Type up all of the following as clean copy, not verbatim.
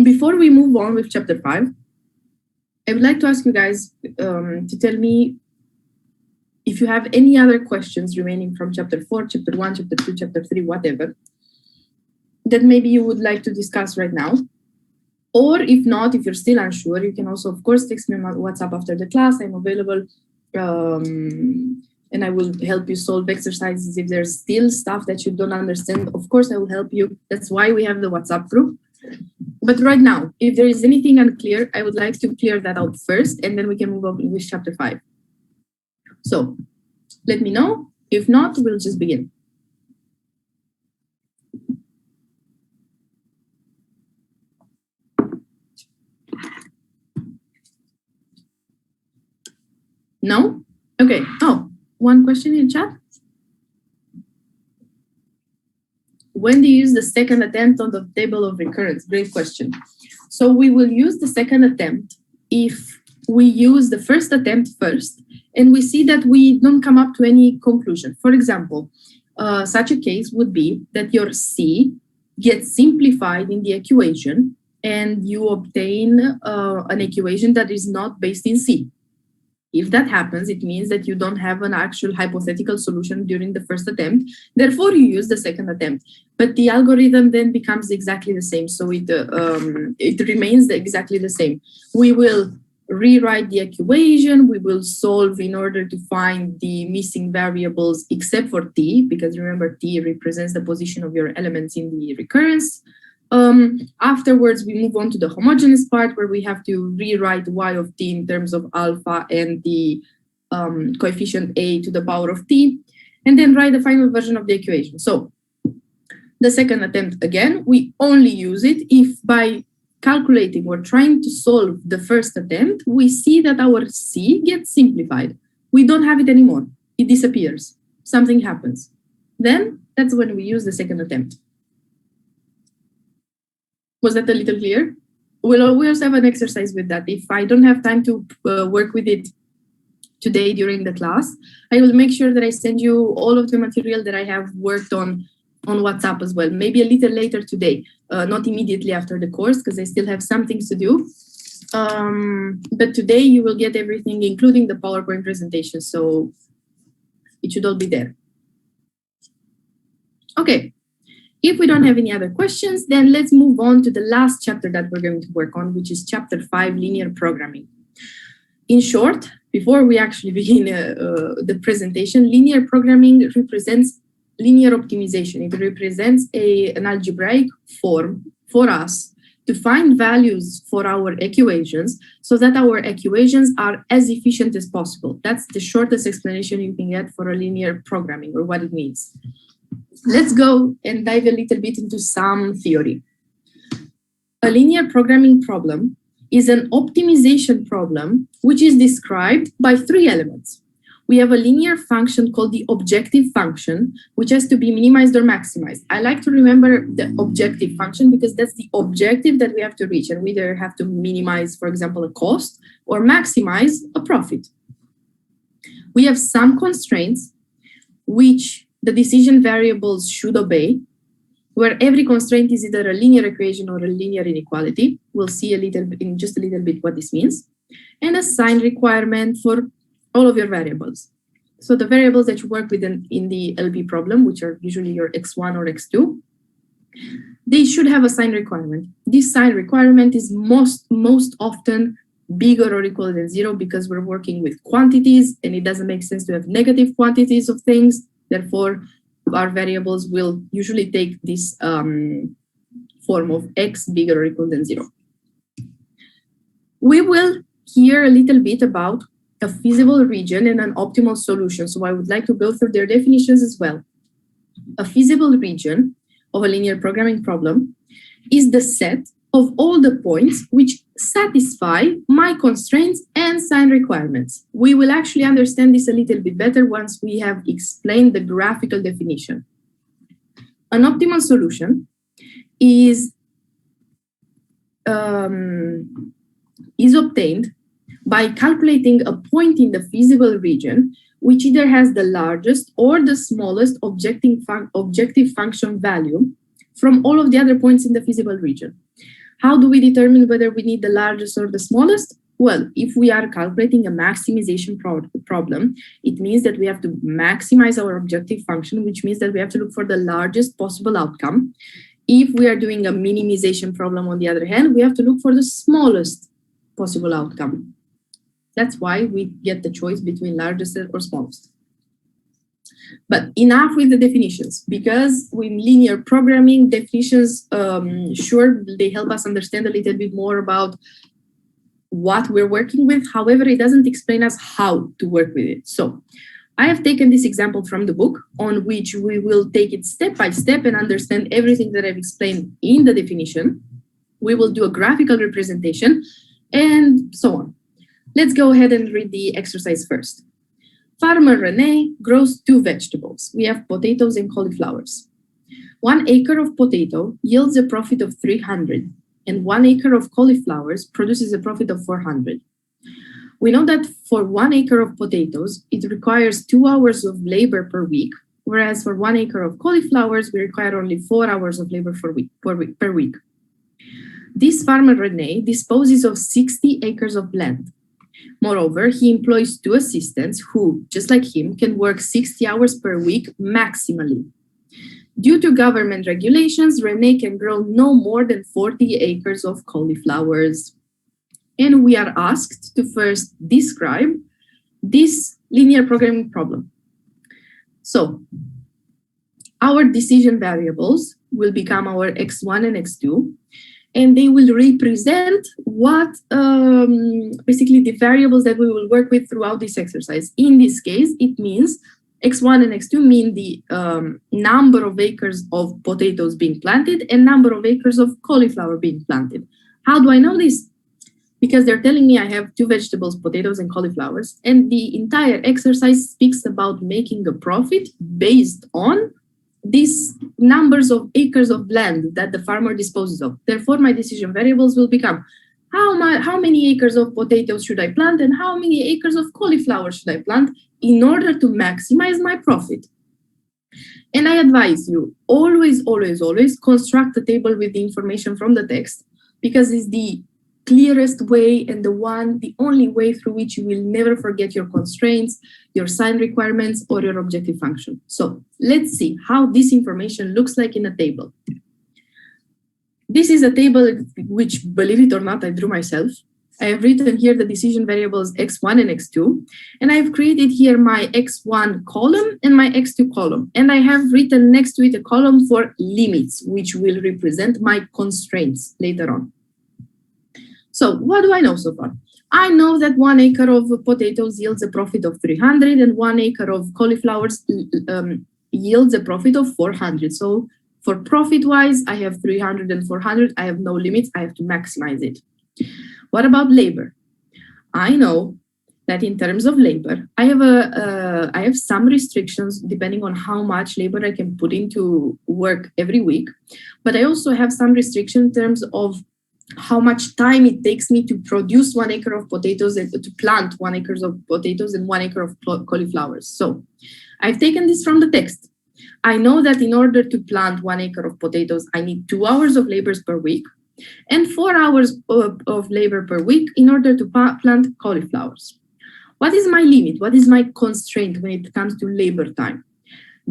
Before we move on with chapter 5, I would like to ask you guys to tell me if you have any other questions remaining from chapter 4, chapter 1, chapter 2, chapter 3, whatever, that maybe you would like to discuss right now. Or if not, if you're still unsure, you can also, of course, text me on WhatsApp after the class. I'm available, and I will help you solve exercises. If there's still stuff that you don't understand, of course, I will help you. That's why we have the WhatsApp group. But right now, if there is anything unclear, I would like to clear that out first, and then we can move on with chapter 5. So let me know. If not, we'll just begin. No? Okay. Oh, one question in chat. When do you use the second attempt on the table of recurrence? Great question. So we will use the second attempt if we use the first attempt first and we see that we don't come up to any conclusion. For example, such a case would be that your C gets simplified in the equation and you obtain an equation that is not based in C. If that happens, it means that you don't have an actual hypothetical solution during the first attempt. Therefore, you use the second attempt. But the algorithm then becomes exactly the same. So it remains exactly the same. We will rewrite the equation. We will solve in order to find the missing variables except for t, because remember, t represents the position of your elements in the recurrence. Afterwards, we move on to the homogeneous part where we have to rewrite y of t in terms of alpha and the coefficient a to the power of t, and then write the final version of the equation. So the second attempt, again, we only use it if by calculating or trying to solve the first attempt, we see that our C gets simplified. We don't have it anymore. It disappears. Something happens. Then that's when we use the second attempt. Was that a little clear? We also have an exercise with that. If I don't have time to work with it today during the class, I will make sure that I send you all of the material that I have worked on WhatsApp as well. Maybe a little later today, not immediately after the course, because I still have some things to do. But today you will get everything, including the PowerPoint presentation. So it should all be there. Okay. If we don't have any other questions, then let's move on to the last chapter that we're going to work on, which is chapter 5, linear programming. In short, before we actually begin the presentation, linear programming represents linear optimization. It represents an algebraic form for us to find values for our equations so that our equations are as efficient as possible. That's the shortest explanation you can get for a linear programming or what it means. Let's go and dive a little bit into some theory. A linear programming problem is an optimization problem which is described by 3 elements. We have a linear function called the objective function, which has to be minimized or maximized. I like to remember the objective function because that's the objective that we have to reach, and we either have to minimize, for example, a cost or maximize a profit. We have some constraints which the decision variables should obey, where every constraint is either a linear equation or a linear inequality. We'll see in just a little bit what this means. And a sign requirement for all of your variables. So the variables that you work with in the LP problem, which are usually your x1 or x2, they should have a sign requirement. This sign requirement is most often bigger or equal than 0 because we're working with quantities and it doesn't make sense to have negative quantities of things. Therefore, our variables will usually take this form of x bigger or equal than 0. We will hear a little bit about a feasible region and an optimal solution. So I would like to go through their definitions as well. A feasible region of a linear programming problem is the set of all the points which satisfy my constraints and sign requirements. We will actually understand this a little bit better once we have explained the graphical definition. An optimal solution is obtained by calculating a point in the feasible region which either has the largest or the smallest objective function value from all of the other points in the feasible region. How do we determine whether we need the largest or the smallest? Well, if we are calculating a maximization problem, it means that we have to maximize our objective function, which means that we have to look for the largest possible outcome. If we are doing a minimization problem, on the other hand, we have to look for the smallest possible outcome. That's why we get the choice between largest or smallest. But enough with the definitions, because with linear programming, definitions, sure, they help us understand a little bit more about what we're working with. However, it doesn't explain us how to work with it. So I have taken this example from the book, on which we will take it step by step and understand everything that I've explained in the definition. We will do a graphical representation and so on. Let's go ahead and read the exercise first. Farmer Rene grows 2 vegetables. We have potatoes and cauliflowers. 1 acre of potato yields a profit of 300, and 1 acre of cauliflowers produces a profit of 400. We know that for 1 acre of potatoes, it requires 2 hours of labor per week, whereas for 1 acre of cauliflowers, we require only 4 hours of labor per week. This farmer Rene disposes of 60 acres of land. Moreover, he employs 2 assistants who, just like him, can work 60 hours per week maximally. Due to government regulations, Rene can grow no more than 40 acres of cauliflowers. And we are asked to first describe this linear programming problem. So our decision variables will become our x1 and x2, and they will represent what basically the variables that we will work with throughout this exercise. In this case, it means x1 and x2 mean the number of acres of potatoes being planted and number of acres of cauliflower being planted. How do I know this? Because they're telling me I have 2 vegetables, potatoes and cauliflowers, and the entire exercise speaks about making a profit based on these numbers of acres of land that the farmer disposes of. Therefore, my decision variables will become how many acres of potatoes should I plant and how many acres of cauliflower should I plant in order to maximize my profit. And I advise you, always construct a table with the information from the text, because it's the clearest way and the only way through which you will never forget your constraints, your sign requirements, or your objective function. So let's see how this information looks like in a table. This is a table which, believe it or not, I drew myself. I have written here the decision variables x1 and x2, and I've created here my x1 column and my x2 column. And I have written next to it a column for limits, which will represent my constraints later on. So what do I know so far? I know that 1 acre of potatoes yields a profit of 300 and 1 acre of cauliflowers yields a profit of 400. So for profit-wise, I have 300 and 400. I have no limits. I have to maximize it. What about labor? I know that in terms of labor, I have some restrictions depending on how much labor I can put into work every week. But I also have some restrictions in terms of how much time it takes me to produce 1 acre of potatoes and to plant 1 acre of potatoes and 1 acre of cauliflowers. So I've taken this from the text. I know that in order to plant 1 acre of potatoes, I need 2 hours of labor per week and 4 hours of labor per week in order to plant cauliflowers. What is my limit? What is my constraint when it comes to labor time?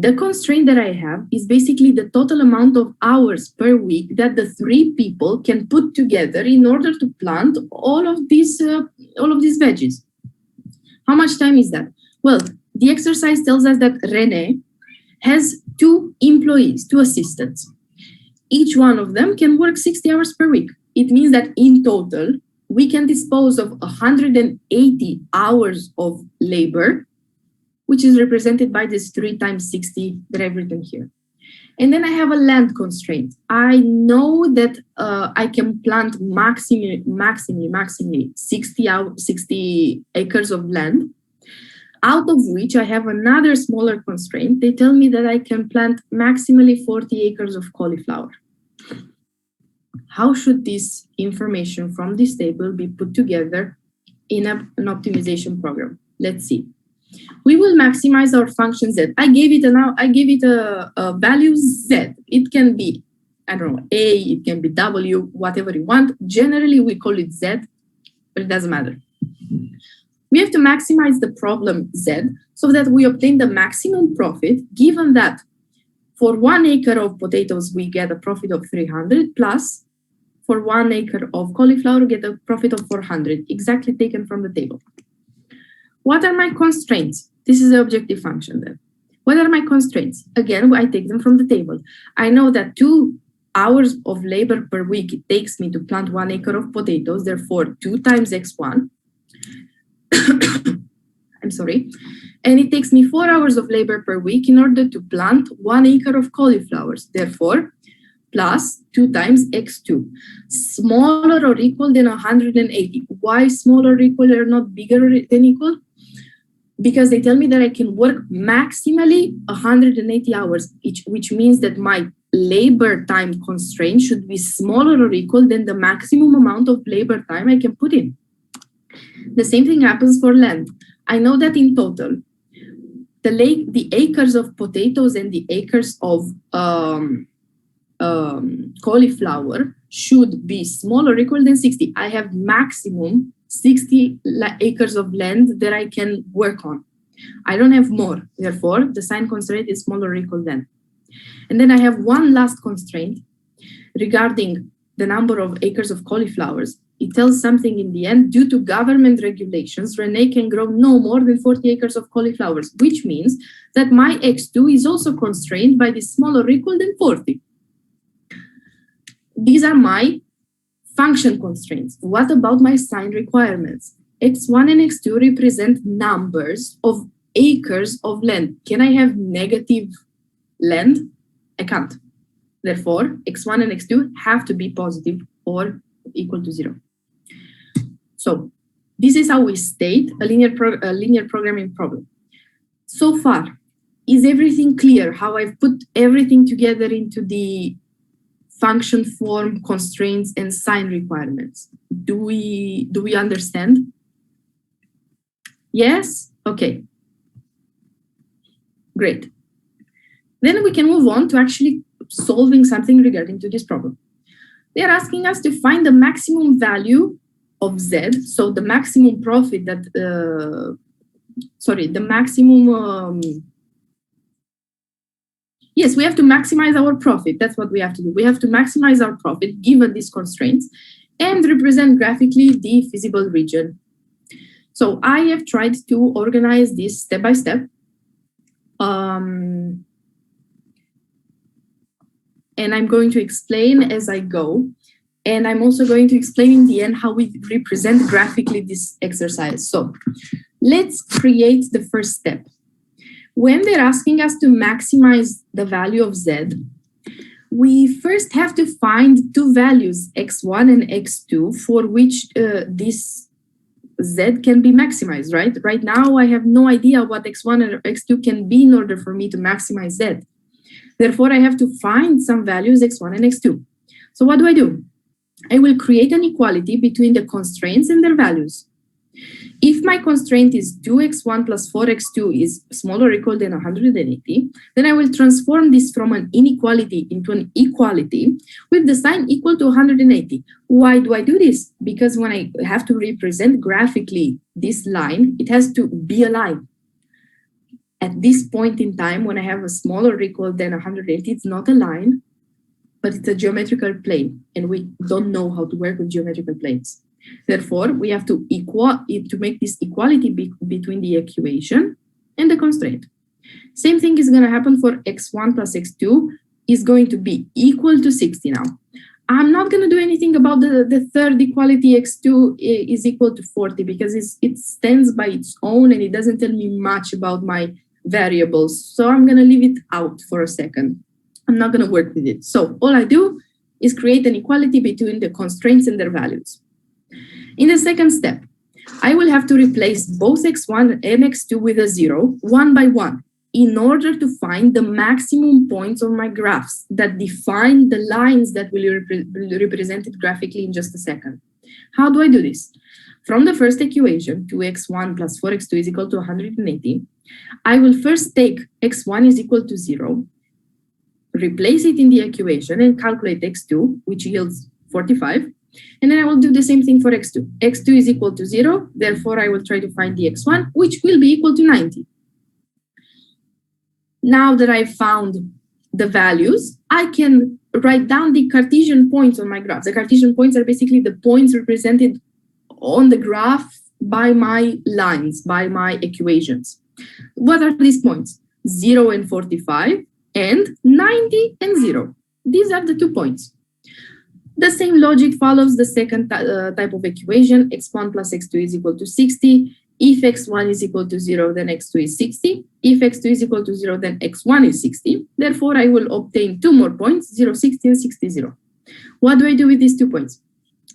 The constraint that I have is basically the total amount of hours per week that the 3 people can put together in order to plant all of these veggies. How much time is that? Well, the exercise tells us that Rene has 2 employees, 2 assistants. Each one of them can work 60 hours per week. It means that in total, we can dispose of 180 hours of labor, which is represented by this 3 times 60 that I've written here. And then I have a land constraint. I know that I can plant maximally 60 acres of land, out of which I have another smaller constraint. They tell me that I can plant maximally 40 acres of cauliflower. How should this information from this table be put together in an optimization program? Let's see. We will maximize our function z. I gave it a value z. It can be I don't know, A, it can be W, whatever you want. Generally, we call it Z, but it doesn't matter. We have to maximize the problem Z so that we obtain the maximum profit, given that for 1 acre of potatoes, we get a profit of 300, plus for 1 acre of cauliflower, we get a profit of 400, exactly taken from the table. What are my constraints? This is the objective function then. What are my constraints? Again, I take them from the table. I know that 2 hours of labor per week it takes me to plant 1 acre of potatoes, therefore 2 times x1. I'm sorry. And it takes me 4 hours of labor per week in order to plant 1 acre of cauliflowers, therefore plus 2 times x2. Smaller or equal than 180. Why smaller or equal or not bigger than equal? Because they tell me that I can work maximally 180 hours each, which means that my labor time constraint should be smaller or equal than the maximum amount of labor time I can put in. The same thing happens for land. I know that in total, the acres of potatoes and the acres of cauliflower should be smaller or equal than 60. I have maximum 60 acres of land that I can work on. I don't have more. Therefore, the sign constraint is smaller or equal than. And then I have one last constraint regarding the number of acres of cauliflowers. It tells something in the end. Due to government regulations, Renee can grow no more than 40 acres of cauliflowers, which means that my x2 is also constrained by this smaller or equal than 40. These are my function constraints. What about my sign requirements? x1 and x2 represent numbers of acres of land. Can I have negative land? I can't. Therefore, x1 and x2 have to be positive or equal to 0. So this is how we state a linear programming problem. So far, is everything clear? How I've put everything together into the function form, constraints, and sign requirements. Do we understand? Yes? Okay. Great. Then we can move on to actually solving something regarding to this problem. They are asking us to find the maximum value of Z, so the maximum profit that, the maximum, yes, we have to maximize our profit. That's what we have to do. We have to maximize our profit given these constraints and represent graphically the feasible region. So I have tried to organize this step by step. And I'm going to explain as I go. And I'm also going to explain in the end how we represent graphically this exercise. So let's create the first step. When they're asking us to maximize the value of Z, we first have to find 2 values, x1 and x2, for which this Z can be maximized, right? Right now, I have no idea what x1 and x2 can be in order for me to maximize Z. Therefore, I have to find some values x1 and x2. So what do? I will create an equality between the constraints and their values. If my constraint is 2x1 plus 4x2 is smaller or equal than 180, then I will transform this from an inequality into an equality with the sign equal to 180. Why do I do this? Because when I have to represent graphically this line, it has to be a line. At this point in time, when I have a smaller or equal than 180, it's not a line, but it's a geometrical plane, and we don't know how to work with geometrical planes. Therefore, we have to make this equality between the equation and the constraint. Same thing is going to happen for x1 plus x2 is going to be equal to 60 now. I'm not going to do anything about the third equality, x2 is equal to 40, because it stands by its own and it doesn't tell me much about my variables. So I'm going to leave it out for a second. I'm not going to work with it. So all I do is create an equality between the constraints and their values. In the second step, I will have to replace both x1 and x2 with a 0, one by one, in order to find the maximum points on my graphs that define the lines that will be represented graphically in just a second. How do I do this? From the first equation, 2x1 plus 4x2 is equal to 180, I will first take x1 is equal to 0, replace it in the equation and calculate x2, which yields 45. And then I will do the same thing for x2. x2 is equal to 0. Therefore, I will try to find the x1, which will be equal to 90. Now that I've found the values, I can write down the Cartesian points on my graph. The Cartesian points are basically the points represented on the graph by my lines, by my equations. What are these points? 0 and 45, and 90 and 0. These are the 2 points. The same logic follows the second type of equation. x1 plus x2 is equal to 60. If x1 is equal to 0, then x2 is 60. If x2 is equal to 0, then x1 is 60. Therefore, I will obtain 2 more points, 0, 60, and 60, 0. What do I do with these 2 points?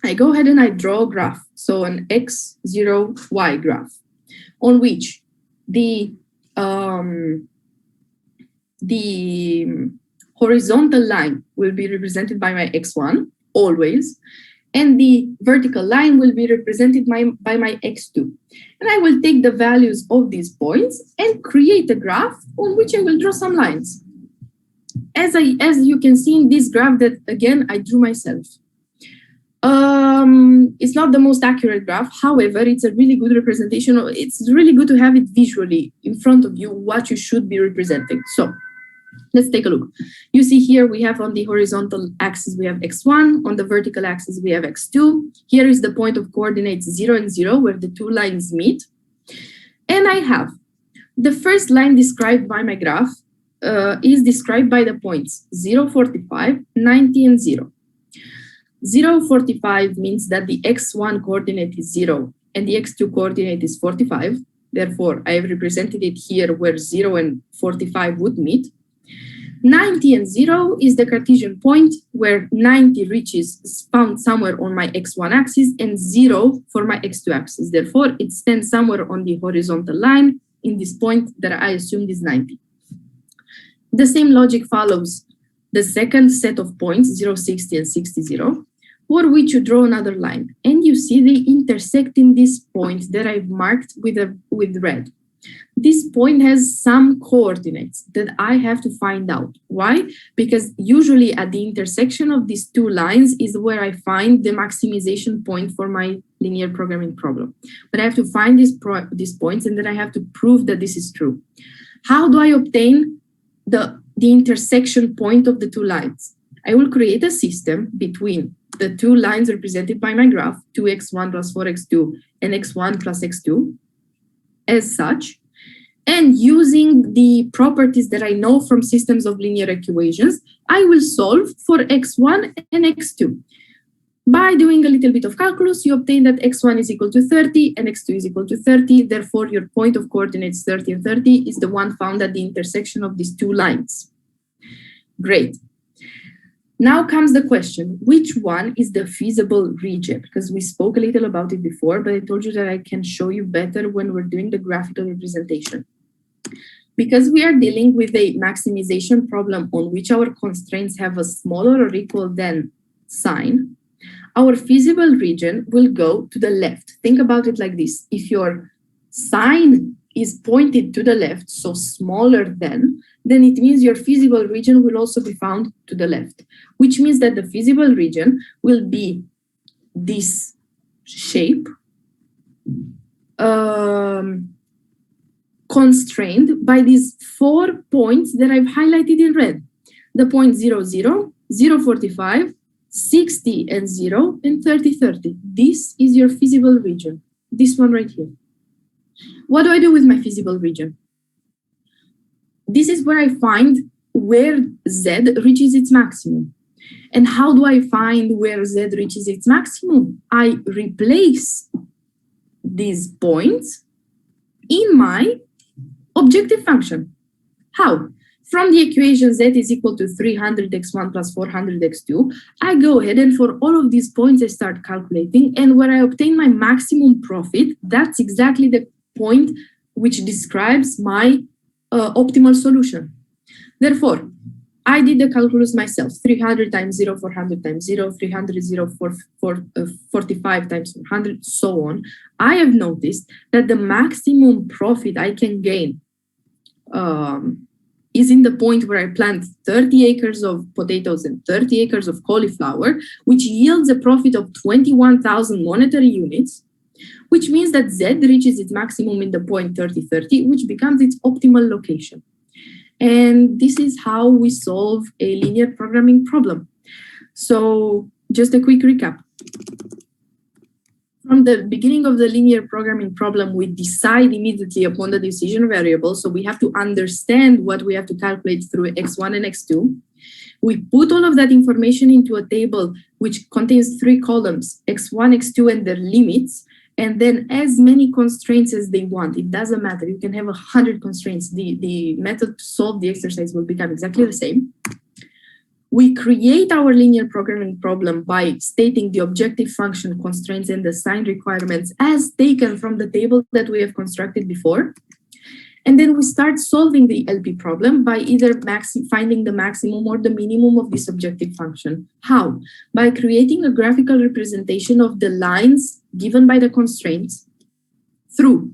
I go ahead and I draw a graph. So an x0, y graph, on which the horizontal line will be represented by my x1, always, and the vertical line will be represented by my x2. And I will take the values of these points and create a graph on which I will draw some lines. As you can see in this graph that, again, I drew myself. It's not the most accurate graph. However, it's a really good representation. It's really good to have it visually in front of you, what you should be representing. So let's take a look. You see here we have on the horizontal axis, we have x1. On the vertical axis, we have x2. Here is the point of coordinates 0 and 0, where the 2 lines meet. And I have the first line described by my graph is described by the points 0, 45, 90, and 0. 0, 45 means that the x1 coordinate is 0 and the x2 coordinate is 45. Therefore, I have represented it here where 0 and 45 would meet. 90 and 0 is the Cartesian point where 90 is found somewhere on my x1 axis and 0 for my x2 axis. Therefore, it stands somewhere on the horizontal line in this point that I assumed is 90. The same logic follows the second set of points, 0, 60, and 60, 0, for which you draw another line. And you see they intersect in this point that I've marked with red. This point has some coordinates that I have to find out. Why? Because usually at the intersection of these 2 lines is where I find the maximization point for my linear programming problem. But I have to find these points and then I have to prove that this is true. How do I obtain the intersection point of the 2 lines? I will create a system between the 2 lines represented by my graph, 2x1 plus 4x2 and x1 plus x2, as such, and using the properties that I know from systems of linear equations, I will solve for x1 and x2. By doing a little bit of calculus, you obtain that x1 is equal to 30 and x2 is equal to 30. Therefore, your point of coordinates 30 and 30 is the one found at the intersection of these 2 lines. Great. Now comes the question, which one is the feasible region? Because we spoke a little about it before, but I told you that I can show you better when we're doing the graphical representation. Because we are dealing with a maximization problem on which our constraints have a smaller or equal than sign, our feasible region will go to the left. Think about it like this. If your sign is pointed to the left, so smaller than, then it means your feasible region will also be found to the left, which means that the feasible region will be this shape constrained by these 4 points that I've highlighted in red. The point 0, 0, 0, 45, 60 and 0, and 30, 30. This is your feasible region, this one right here. What do I do with my feasible region? This is where I find where Z reaches its maximum. And how do I find where Z reaches its maximum? I replace these points in my objective function. How? From the equation Z is equal to 300x1 plus 400x2, I go ahead and for all of these points, I start calculating. And where I obtain my maximum profit, that's exactly the point which describes my optimal solution. Therefore, I did the calculus myself. 300 times 0, 400 times 0, 300 is 0, 45 times 400, so on. I have noticed that the maximum profit I can gain is in the point where I plant 30 acres of potatoes and 30 acres of cauliflower, which yields a profit of 21,000 monetary units, which means that Z reaches its maximum in the point 3030, which becomes its optimal location. And this is how we solve a linear programming problem. So just a quick recap. From the beginning of the linear programming problem, we decide immediately upon the decision variable. So we have to understand what we have to calculate through x1 and x2. We put all of that information into a table which contains 3 columns, x1, x2, and their limits, and then as many constraints as they want. It doesn't matter. You can have 100 constraints. The method to solve the exercise will become exactly the same. We create our linear programming problem by stating the objective function constraints and the sign requirements as taken from the table that we have constructed before. And then we start solving the LP problem by either finding the maximum or the minimum of this objective function. How? By creating a graphical representation of the lines given by the constraints through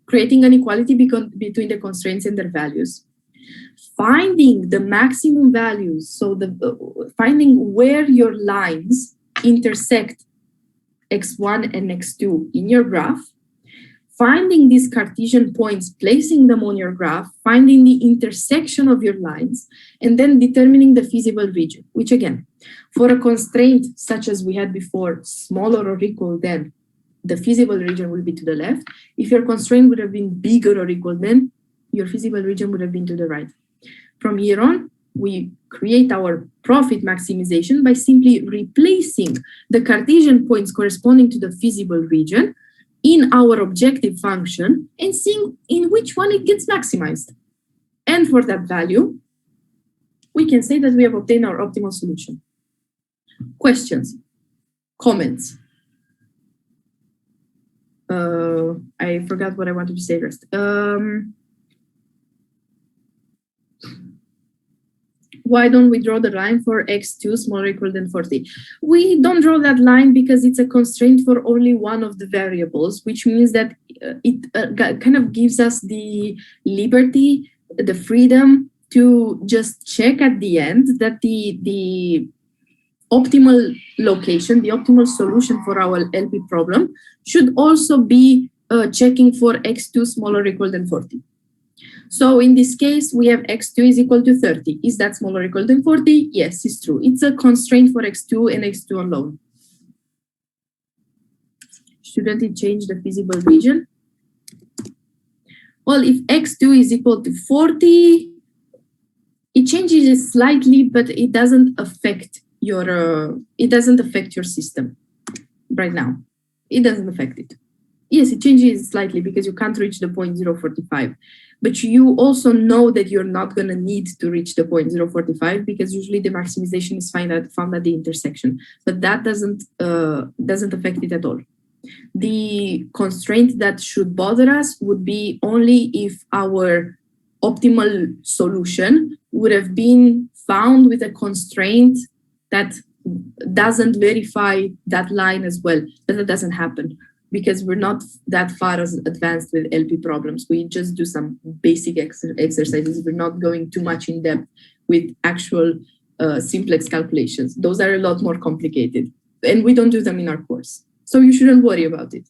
creating an equality between the constraints and their values, finding the maximum values, so finding where your lines intersect x1 and x2 in your graph, finding these Cartesian points, placing them on your graph, finding the intersection of your lines, and then determining the feasible region, which again, for a constraint such as we had before, smaller or equal than, the feasible region will be to the left. If your constraint would have been bigger or equal than, your feasible region would have been to the right. From here on, we create our profit maximization by simply replacing the Cartesian points corresponding to the feasible region in our objective function and seeing in which one it gets maximized. And for that value, we can say that we have obtained our optimal solution. Questions? Comments? I forgot what I wanted to say first. Why don't we draw the line for x2 smaller or equal than 40? We don't draw that line because it's a constraint for only one of the variables, which means that it kind of gives us the liberty, the freedom to just check at the end that the optimal location, the optimal solution for our LP problem should also be checking for x2 smaller or equal than 40. So in this case, we have x2 is equal to 30. Is that smaller or equal than 40? Yes, it's true. It's a constraint for x2 and x2 alone. Shouldn't it change the feasible region? Well, if x2 is equal to 40, it changes it slightly, but it doesn't affect your system right now. It doesn't affect it. Yes, it changes slightly because you can't reach the point 0.045. But you also know that you're not going to need to reach the point 0.045 because usually the maximization is found at the intersection. But that doesn't affect it at all. The constraint that should bother us would be only if our optimal solution would have been found with a constraint that doesn't verify that line as well. But that doesn't happen, because we're not that far as advanced with LP problems. We just do some basic exercises. We're not going too much in depth with actual simplex calculations. Those are a lot more complicated, and we don't do them in our course. So you shouldn't worry about it.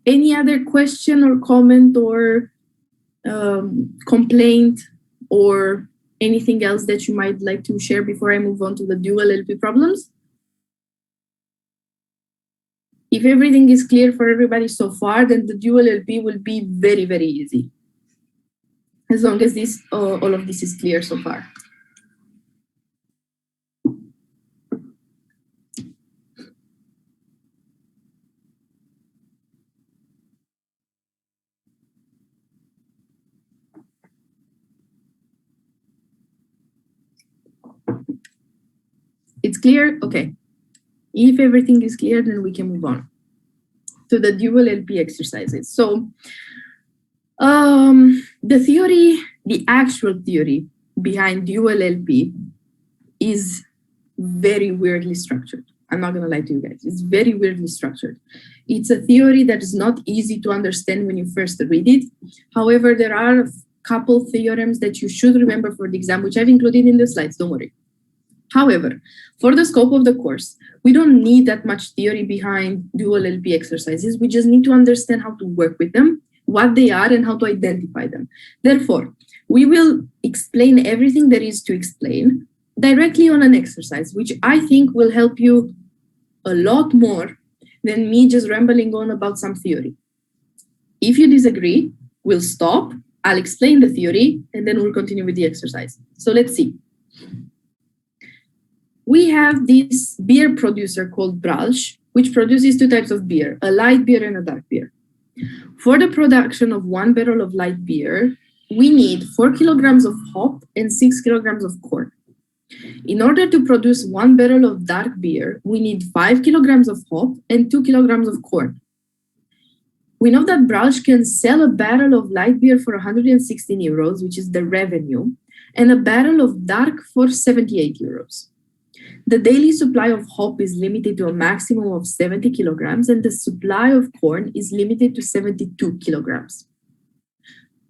Any other question or comment or complaint or anything else that you might like to share before I move on to the dual LP problems? If everything is clear for everybody so far, then the dual LP will be very, very easy. As long as all of this is clear so far. It's clear? Okay. If everything is clear, then we can move on to the dual LP exercises. So the theory, the actual theory behind dual LP is very weirdly structured. I'm not going to lie to you guys. It's very weirdly structured. It's a theory that is not easy to understand when you first read it. However, there are a couple theorems that you should remember for the exam, which I've included in the slides, don't worry. However, for the scope of the course, we don't need that much theory behind dual LP exercises. We just need to understand how to work with them, what they are, and how to identify them. Therefore, we will explain everything there is to explain directly on an exercise, which I think will help you a lot more than me just rambling on about some theory. If you disagree, we'll stop, I'll explain the theory, and then we'll continue with the exercise. So let's see. We have this beer producer called Bralch, which produces two types of beer, a light beer and a dark beer. For the production of 1 barrel of light beer, we need 4 kilograms of hop and 6 kilograms of corn. In order to produce 1 barrel of dark beer, we need 5 kilograms of hop and 2 kilograms of corn. We know that Bralch can sell a barrel of light beer for 116 euros, which is the revenue, and a barrel of dark for 78 euros. The daily supply of hop is limited to a maximum of 70 kilograms, and the supply of corn is limited to 72 kilograms.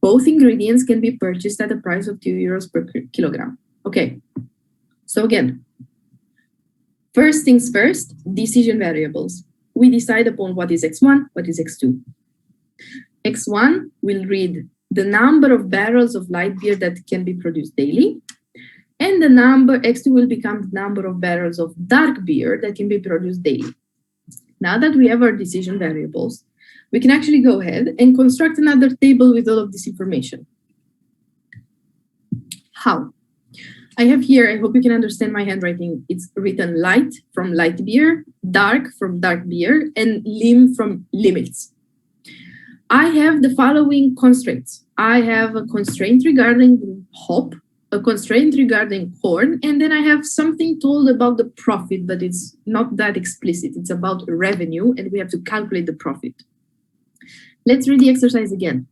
Both ingredients can be purchased at a price of 2 euros per kilogram. Okay. So again, first things first, decision variables. We decide upon what is X1, what is X2. X1 will read the number of barrels of light beer that can be produced daily, and the number X2 will become the number of barrels of dark beer that can be produced daily. Now that we have our decision variables, we can actually go ahead and construct another table with all of this information. How? I have here, I hope you can understand my handwriting. It's written light from light beer, dark from dark beer, and lim from limits. I have the following constraints. I have a constraint regarding hop, a constraint regarding corn, and then I have something told about the profit, but it's not that explicit. It's about revenue, and we have to calculate the profit. Let's read the exercise again.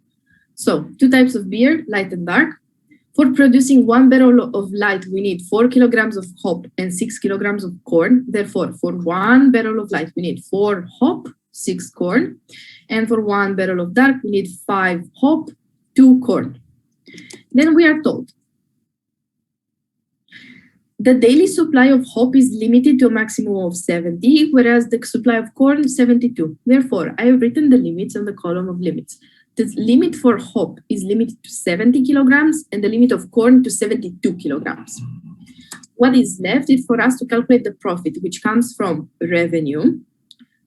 So, two types of beer, light and dark. For producing 1 barrel of light, we need 4 kilograms of hop and 6 kilograms of corn. Therefore, for 1 barrel of light, we need 4 hop, 6 corn. And for 1 barrel of dark, we need 5 hop, 2 corn. Then we are told the daily supply of hop is limited to a maximum of 70, whereas the supply of corn is 72. Therefore, I have written the limits on the column of limits. The limit for hop is limited to 70 kilograms and the limit of corn to 72 kilograms. What is left is for us to calculate the profit, which comes from revenue.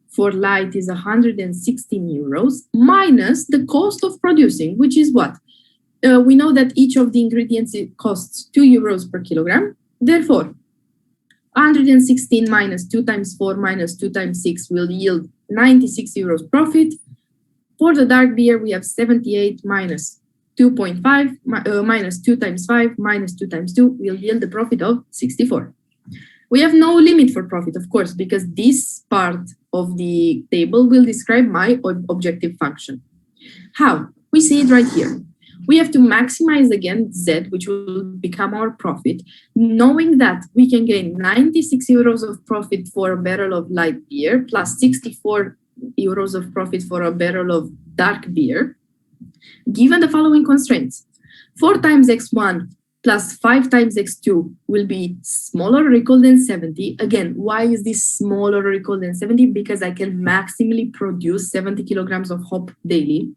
For light is 116 euros minus the cost of producing, which is what? We know that each of the ingredients costs 2 euros per kilogram. Therefore, 116 minus 2 times 4 minus 2 times 6 will yield 96 euros profit. For the dark beer, we have 78 minus 2.5 minus 2 times 5 minus 2 times 2 will yield the profit of 64. We have no limit for profit, of course, because this part of the table will describe my objective function. How? We see it right here. We have to maximize again Z, which will become our profit, knowing that we can gain 96 euros of profit for a barrel of light beer plus 64 euros of profit for a barrel of dark beer, given the following constraints. 4 times X1 plus 5 times X2 will be smaller or equal than 70. Again, why is this smaller or equal than 70? Because I can maximally produce 70 kilograms of hop daily.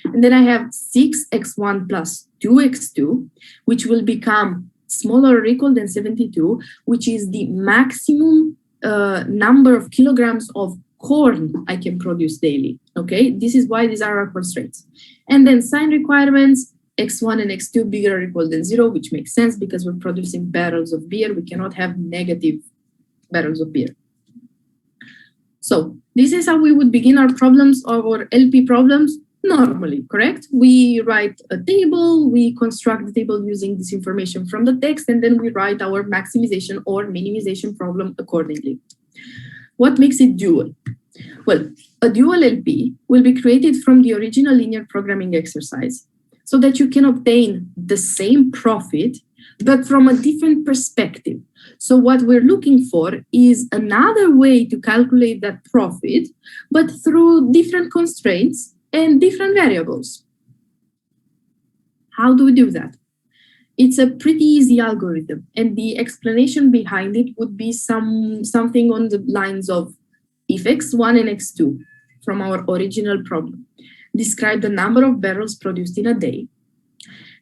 And then I have 6x1 plus 2x2, which will become smaller or equal than 72, which is the maximum number of kilograms of corn I can produce daily. Okay, this is why these are our constraints. And then sign requirements, x1 and x2 bigger or equal than 0, which makes sense because we're producing barrels of beer. We cannot have negative barrels of beer. So this is how we would begin our problems, our LP problems. Normally, correct? We write a table, we construct the table using this information from the text, and then we write our maximization or minimization problem accordingly. What makes it dual? Well, a dual LP will be created from the original linear programming exercise. so that you can obtain the same profit, but from a different perspective. So what we're looking for is another way to calculate that profit, but through different constraints and different variables. How do we do that? It's a pretty easy algorithm, and the explanation behind it would be something on the lines of if x1 and x2 from our original problem describe the number of barrels produced in a day,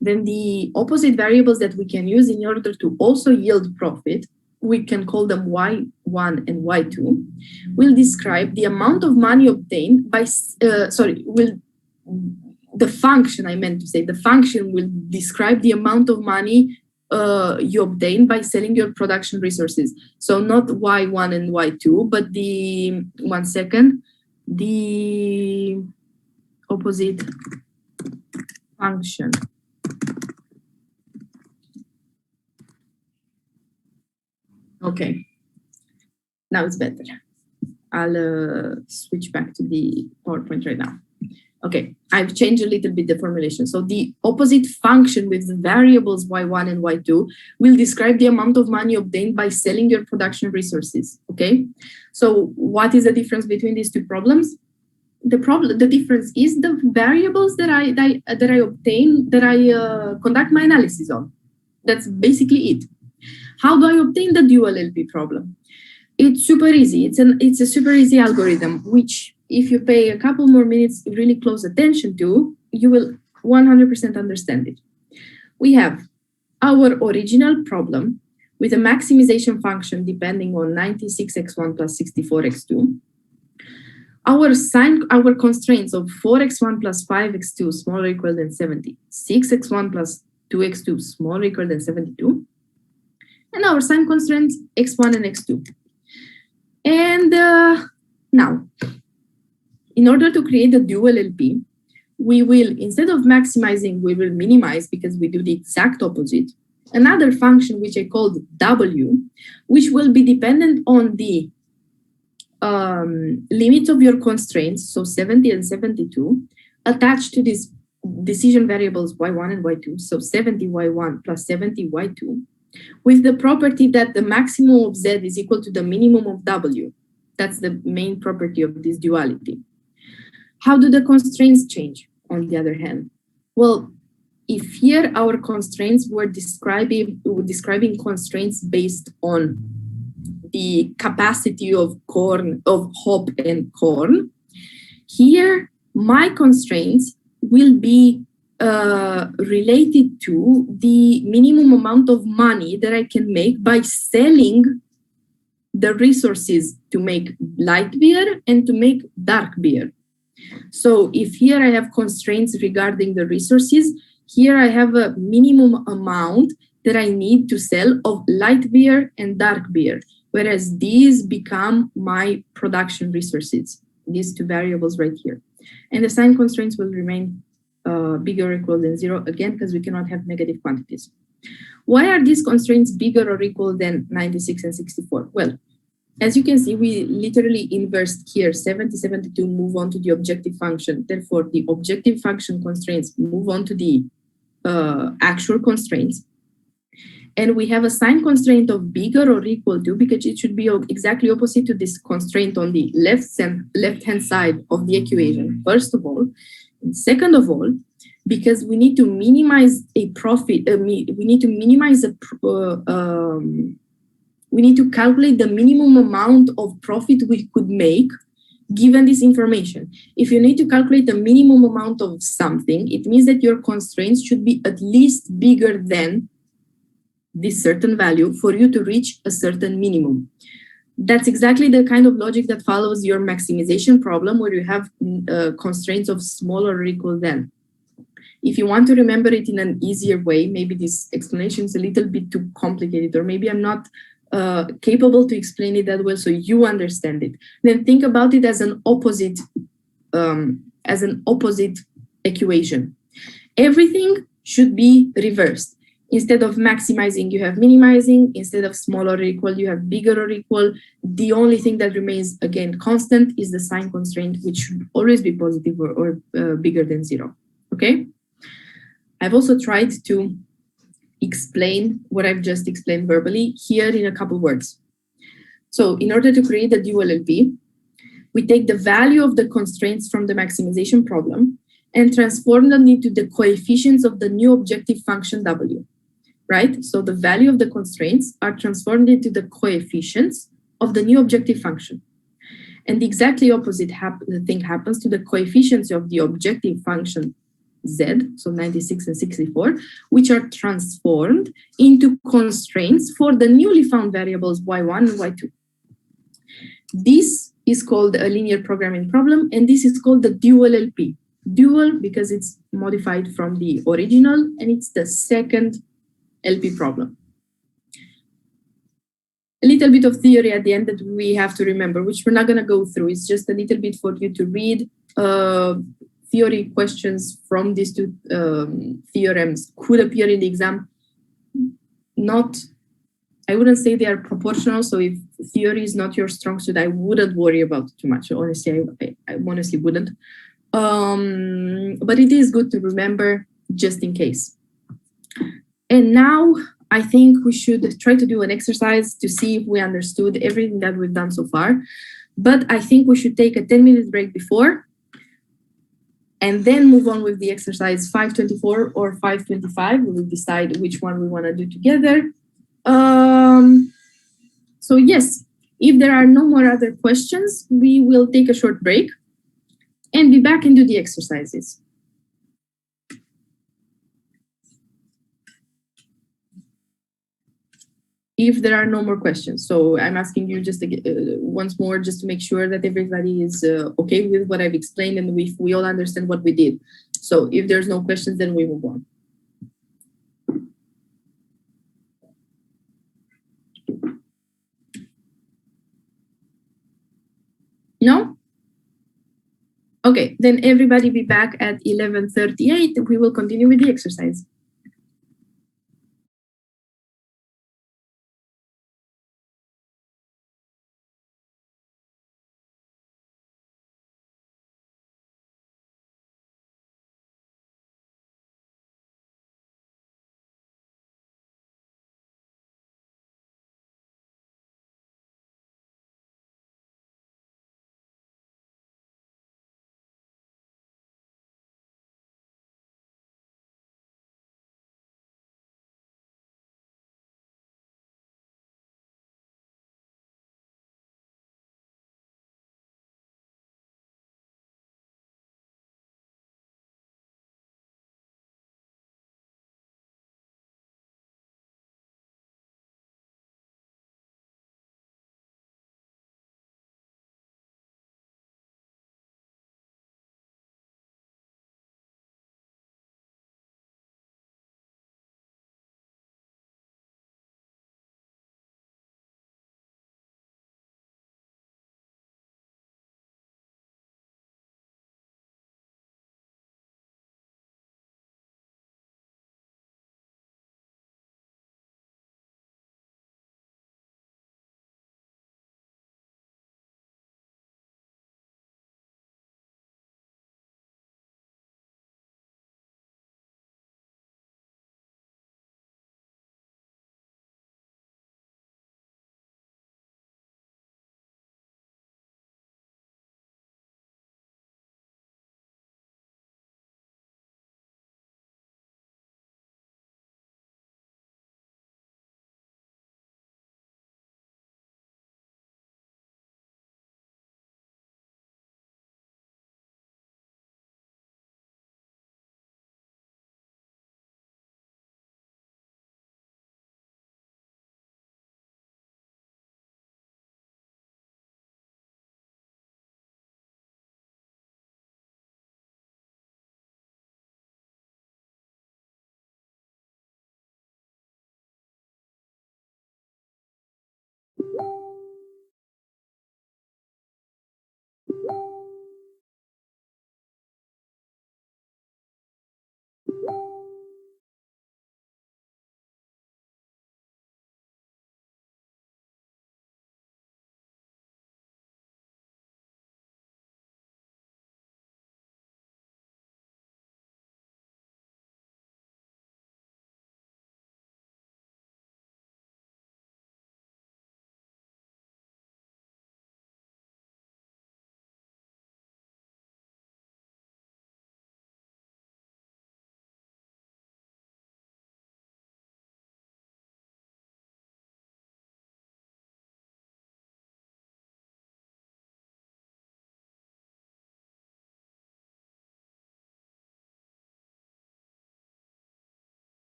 then the opposite variables that we can use in order to also yield profit, we can call them y1 and y2, will describe the amount of money obtained by, the function, I meant to say, the function will describe the amount of money you obtain by selling your production resources. So not y1 and y2, but the opposite function. Okay, now it's better. I'll switch back to the PowerPoint right now. Okay, I've changed a little bit the formulation. So the opposite function with the variables y1 and y2 will describe the amount of money obtained by selling your production resources. Okay, so what is the difference between these two problems? The difference is the variables that I obtain, that I conduct my analysis on. That's basically it. How do I obtain the dual LP problem? It's super easy. It's a super easy algorithm, which if you pay a couple more minutes really close attention to, you will 100% understand it. We have our original problem with a maximization function depending on 96x1 plus 64x2. Our constraints of 4x1 plus 5x2 smaller or equal than 70, 6x1 plus 2x2 smaller or equal than 72, and our sign constraints x1 and x2. And now, in order to create a dual LP, we will, instead of maximizing, we will minimize, because we do the exact opposite. Another function which I called W, which will be dependent on the limits of your constraints, so 70 and 72, attached to these decision variables y1 and y2, so 70 y1 plus 70 y2, with the property that the maximum of z is equal to the minimum of w. That's the main property of this duality. How do the constraints change, on the other hand? Well, if here our constraints were describing constraints based on the capacity of hop and corn, here my constraints will be related to the minimum amount of money that I can make by selling the resources to make light beer and to make dark beer. So if here I have constraints regarding the resources, here I have a minimum amount that I need to sell of light beer and dark beer, whereas these become my production resources, these two variables right here. And the sign constraints will remain bigger or equal than 0, again, because we cannot have negative quantities. Why are these constraints bigger or equal than 96 and 64? Well, as you can see, we literally inversed here 70, 72 move on to the objective function. Therefore, the objective function constraints move on to the actual constraints. And we have a sign constraint of bigger or equal to, because it should be exactly opposite to this constraint on the left-hand side of the equation, first of all. And second of all, because we need to minimize a profit, we need to minimize we need to calculate the minimum amount of profit we could make given this information. If you need to calculate the minimum amount of something, it means that your constraints should be at least bigger than this certain value for you to reach a certain minimum. That's exactly the kind of logic that follows your maximization problem, where you have constraints of smaller or equal than. If you want to remember it in an easier way, maybe this explanation is a little bit too complicated, or maybe I'm not capable to explain it that well so you understand it, then think about it as an opposite equation. Everything should be reversed. Instead of maximizing, you have minimizing. Instead of smaller or equal, you have bigger or equal. The only thing that remains, again, constant is the sign constraint, which should always be positive or bigger than 0. Okay? I've also tried to explain what I've just explained verbally here in a couple words. So in order to create a dual LP, we take the value of the constraints from the maximization problem and transform them into the coefficients of the new objective function W, right? So the value of the constraints are transformed into the coefficients of the new objective function. And the exactly opposite thing happens to the coefficients of the objective function Z, so 96 and 64, which are transformed into constraints for the newly found variables y1 and y2. This is called a linear programming problem, and this is called the dual LP. Dual because it's modified from the original, and it's the second LP problem. A little bit of theory at the end that we have to remember, which we're not going to go through. It's just a little bit for you to read. Theory questions from these two theorems could appear in the exam. I wouldn't say they are proportional. So if theory is not your strong suit, I wouldn't worry about it too much. Honestly, I honestly wouldn't. But it is good to remember just in case. And now I think we should try to do an exercise to see if we understood everything that we've done so far. But I think we should take a 10-minute break before and then move on with the exercise 524 or 525. We will decide which one we want to do together. So yes, if there are no more other questions, we will take a short break and be back and do the exercises. If there are no more questions. So I'm asking you just once more, just to make sure that everybody is okay with what I've explained and we all understand what we did. So if there's no questions, then we move on. No? Okay, then everybody be back at 11:38. We will continue with the exercise.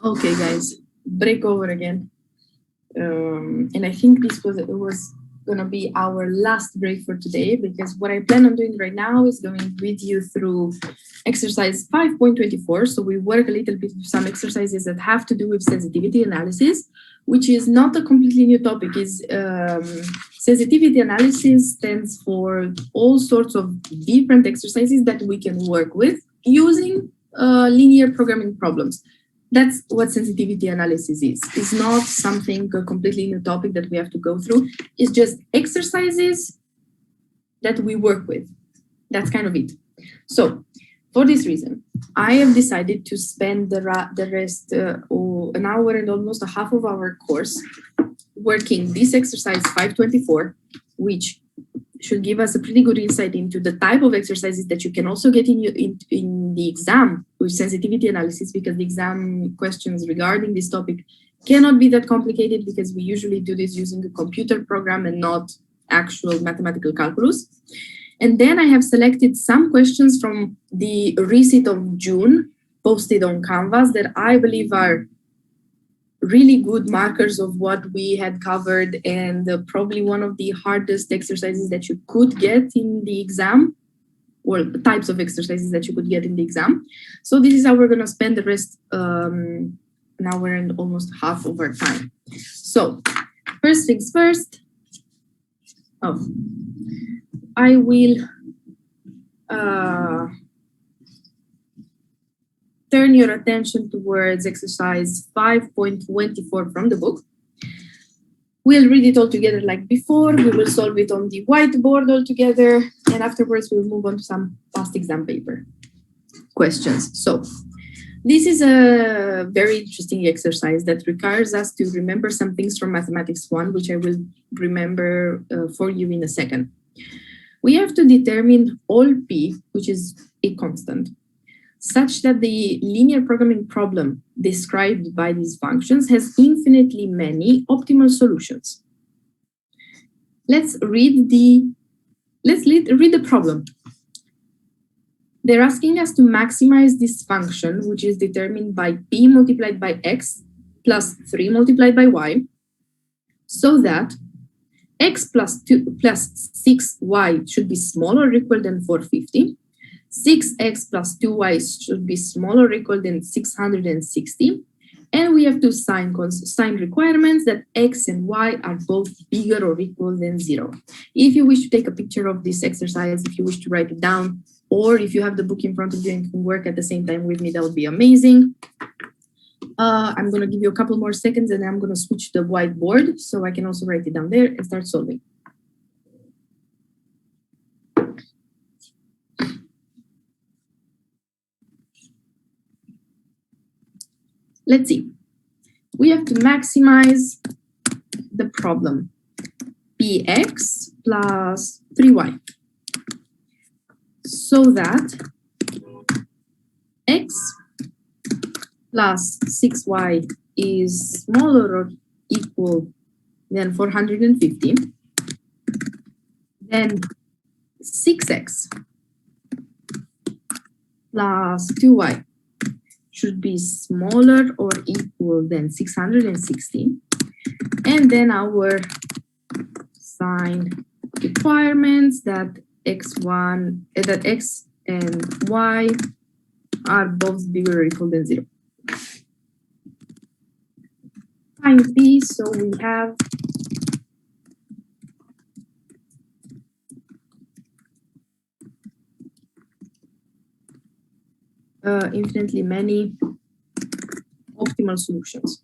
Okay, guys, break over again. And I think this was going to be our last break for today, because what I plan on doing right now is going with you through exercise 5.24. So we work a little bit with some exercises that have to do with sensitivity analysis, which is not a completely new topic. Is sensitivity analysis stands for all sorts of different exercises that we can work with using linear programming problems. That's what sensitivity analysis is. It's not something a completely new topic that we have to go through. It's just exercises that we work with. That's kind of it. So for this reason, I have decided to spend the rest an hour and almost a half of our course working this exercise 524, which should give us a pretty good insight into the type of exercises that you can also get in the exam with sensitivity analysis, because the exam questions regarding this topic cannot be that complicated, because we usually do this using a computer program and not actual mathematical calculus. And then I have selected some questions from the receipt of June posted on Canvas that I believe are really good markers of what we had covered, and probably one of the hardest exercises that you could get in the exam, or the types of exercises that you could get in the exam. So this is how we're going to spend the rest an hour and almost half of our time. So first things first, I will turn your attention towards exercise 5.24 from the book. We'll read it all together like before. We will solve it on the whiteboard all together. And afterwards, we'll move on to some past exam paper questions. So this is a very interesting exercise that requires us to remember some things from Mathematics 1, which I will remember for you in a second. We have to determine all P, which is a constant, such that the linear programming problem described by these functions has infinitely many optimal solutions. Let's read the problem. They're asking us to maximize this function, which is determined by P multiplied by X plus 3 multiplied by Y, so that X plus 6Y should be smaller or equal than 450. 6x plus 2y should be smaller or equal than 660. And we have two sign requirements that x and y are both bigger or equal than 0. If you wish to take a picture of this exercise, if you wish to write it down, or if you have the book in front of you and can work at the same time with me, that would be amazing. I'm going to give you a couple more seconds, and then I'm going to switch to the whiteboard so I can also write it down there and start solving. Let's see. We have to maximize the problem. Px plus 3y. So that x plus 6y is smaller or equal than 450. Then 6x plus 2y should be smaller or equal than 660. And then our sign requirements that x and y are both bigger or equal than 0. Find P, so we have infinitely many optimal solutions.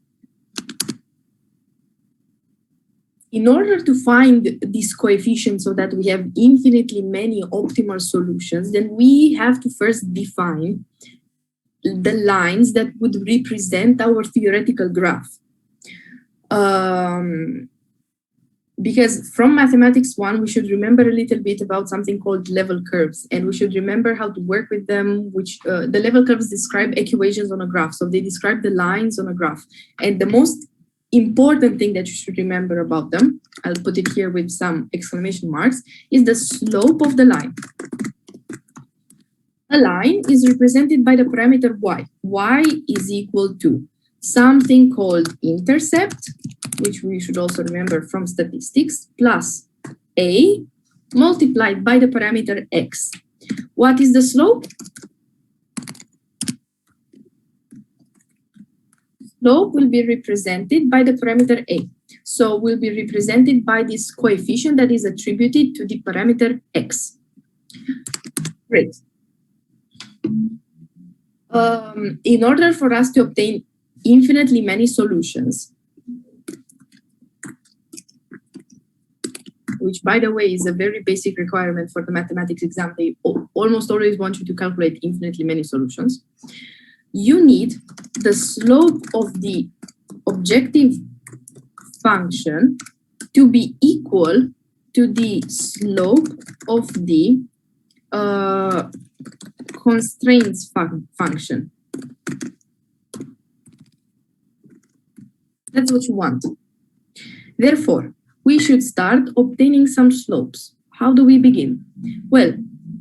In order to find this coefficient so that we have infinitely many optimal solutions, then we have to first define the lines that would represent our theoretical graph. Because from Mathematics 1, we should remember a little bit about something called level curves, and we should remember how to work with them, which the level curves describe equations on a graph. So they describe the lines on a graph. And the most important thing that you should remember about them, I'll put it here with some exclamation marks, is the slope of the line. A line is represented by the parameter y. Y is equal to something called intercept, which we should also remember from statistics, plus a multiplied by the parameter x. What is the slope? Slope will be represented by the parameter a. So will be represented by this coefficient that is attributed to the parameter x. Great. In order for us to obtain infinitely many solutions, which by the way is a very basic requirement for the mathematics exam, they almost always want you to calculate infinitely many solutions. You need the slope of the objective function to be equal to the slope of the constraints function. That's what you want. Therefore, we should start obtaining some slopes. How do we begin? Well,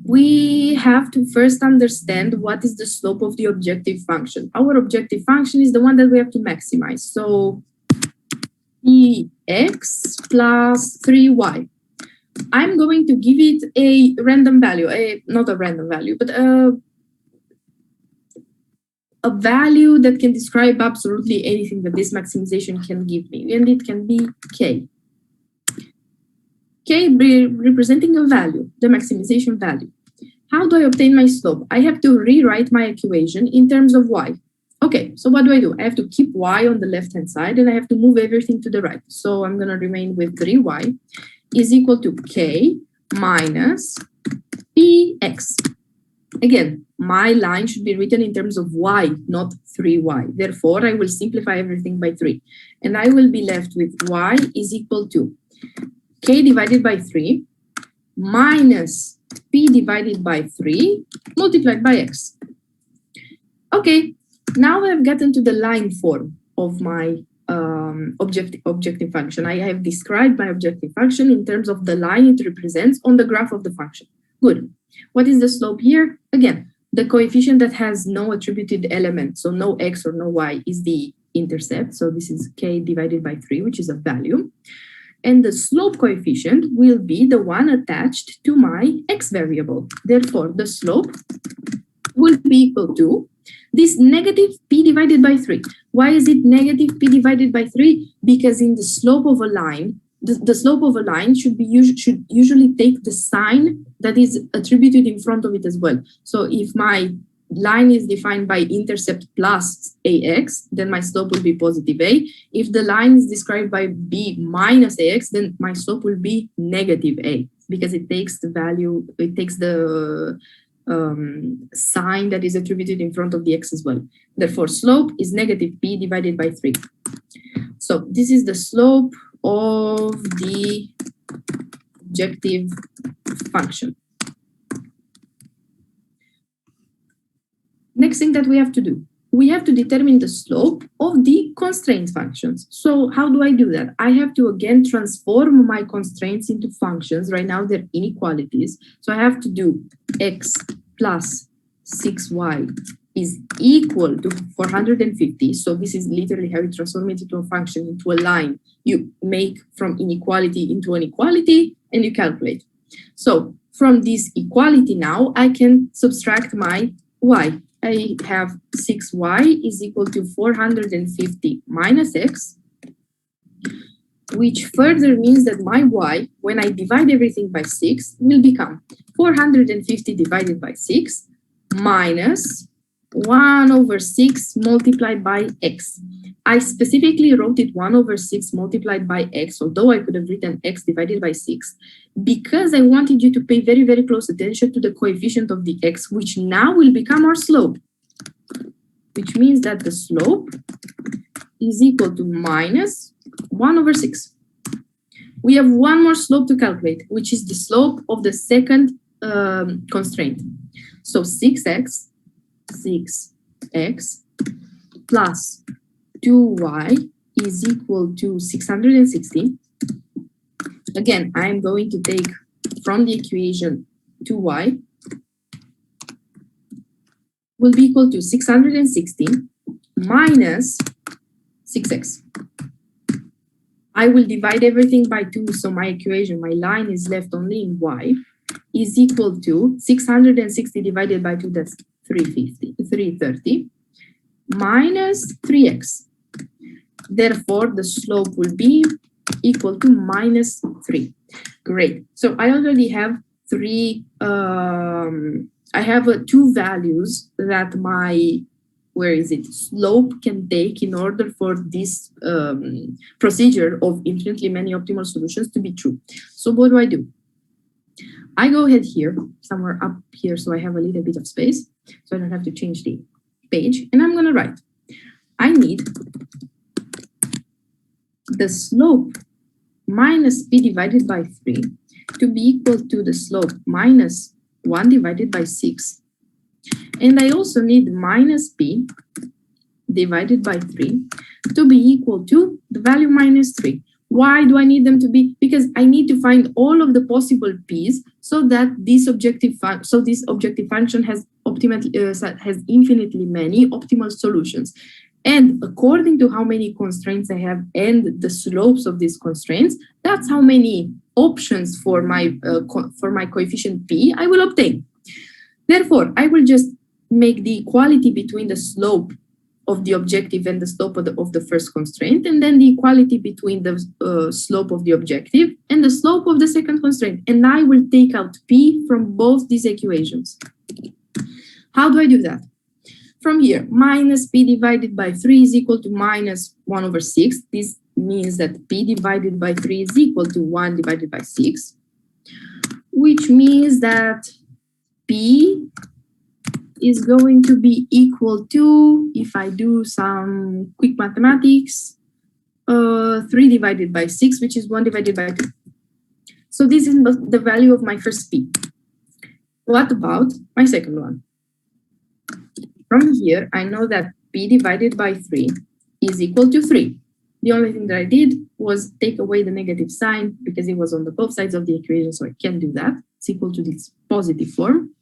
we have to first understand what is the slope of the objective function. Our objective function is the one that we have to maximize. So ex plus 3y. I'm going to give it a random value, not a random value, but a value that can describe absolutely anything that this maximization can give me, and it can be k. K representing a value, the maximization value. How do I obtain my slope? I have to rewrite my equation in terms of y. Okay, so what do? I have to keep y on the left-hand side, and I have to move everything to the right. So I'm going to remain with 3y is equal to k minus px. Again, my line should be written in terms of y, not 3y. Therefore, I will simplify everything by 3. And I will be left with y is equal to k divided by 3 minus p divided by 3 multiplied by x. Okay, now I've gotten to the line form of my objective function. I have described my objective function in terms of the line it represents on the graph of the function. Good. What is the slope here? Again, the coefficient that has no attributed element, so no x or no y, is the intercept. So this is k divided by 3, which is a value. And the slope coefficient will be the one attached to my x variable. Therefore, the slope will be equal to this negative p divided by 3. Why is it negative p divided by 3? Because in the slope of a line, the slope of a line should usually take the sign that is attributed in front of it as well. So if my line is defined by intercept plus ax, then my slope will be positive a. If the line is described by b minus ax, then my slope will be negative a, because it takes the value, it takes the sign that is attributed in front of the x as well. Therefore, slope is negative p divided by 3. So this is the slope of the objective function. Next thing that we have to do, we have to determine the slope of the constraint functions. So how do I do that? I have to again transform my constraints into functions. Right now they're inequalities. So I have to do x plus 6y is equal to 450. So this is literally how you transform it into a function, into a line. You make from inequality into an equality and you calculate. So from this equality now, I can subtract my y. I have 6y is equal to 450 minus x, which further means that my y, when I divide everything by 6, will become 450 divided by 6 minus 1 over 6 multiplied by x. I specifically wrote it 1 over 6 multiplied by x, although I could have written x divided by 6, because I wanted you to pay very, very close attention to the coefficient of the x, which now will become our slope, which means that the slope is equal to minus 1 over 6. We have one more slope to calculate, which is the slope of the second constraint. So 6x plus 2y is equal to 660. Again, I'm going to take from the equation 2y will be equal to 660 minus 6x. I will divide everything by 2, so my equation, my line is left only in y, is equal to 660 divided by 2, that's 330, minus 3x. Therefore, the slope will be equal to minus 3. Great. So I already have two values that my slope can take in order for this procedure of infinitely many optimal solutions to be true. So what do? I go ahead here, somewhere up here, so I have a little bit of space, so I don't have to change the page, and I'm going to write. I need the slope minus p divided by 3 to be equal to the slope minus 1 divided by 6. And I also need minus p divided by 3 to be equal to the value minus 3. Why do I need them to be? Because I need to find all of the possible p's so that this objective function has infinitely many optimal solutions. And according to how many constraints I have and the slopes of these constraints, that's how many options for my coefficient p I will obtain. Therefore, I will just make the equality between the slope of the objective and the slope of the first constraint, and then the equality between the slope of the objective and the slope of the second constraint. And I will take out p from both these equations. How do I do that? From here, minus p divided by 3 is equal to minus 1 over 6. This means that p divided by 3 is equal to 1 divided by 6, which means that p is going to be equal to, if I do some quick mathematics, 3 divided by 6, which is 1 divided by 2. So this is the value of my first p. What about my second one? From here, I know that p divided by 3 is equal to 3. The only thing that I did was take away the negative sign because it was on the both sides of the equation, so I can't do that. It's equal to this positive form.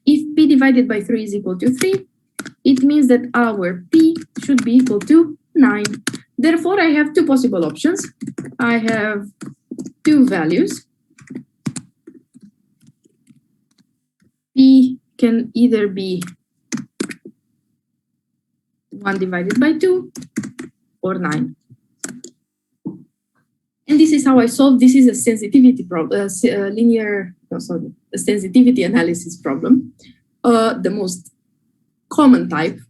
If p divided by 3 is equal to 3, it means that our p should be equal to 9. Therefore, I have two possible options. I have two values. P can either be 1 divided by 2 or 9. And this is how I solve. This is a sensitivity problem, a sensitivity analysis problem. The most common type,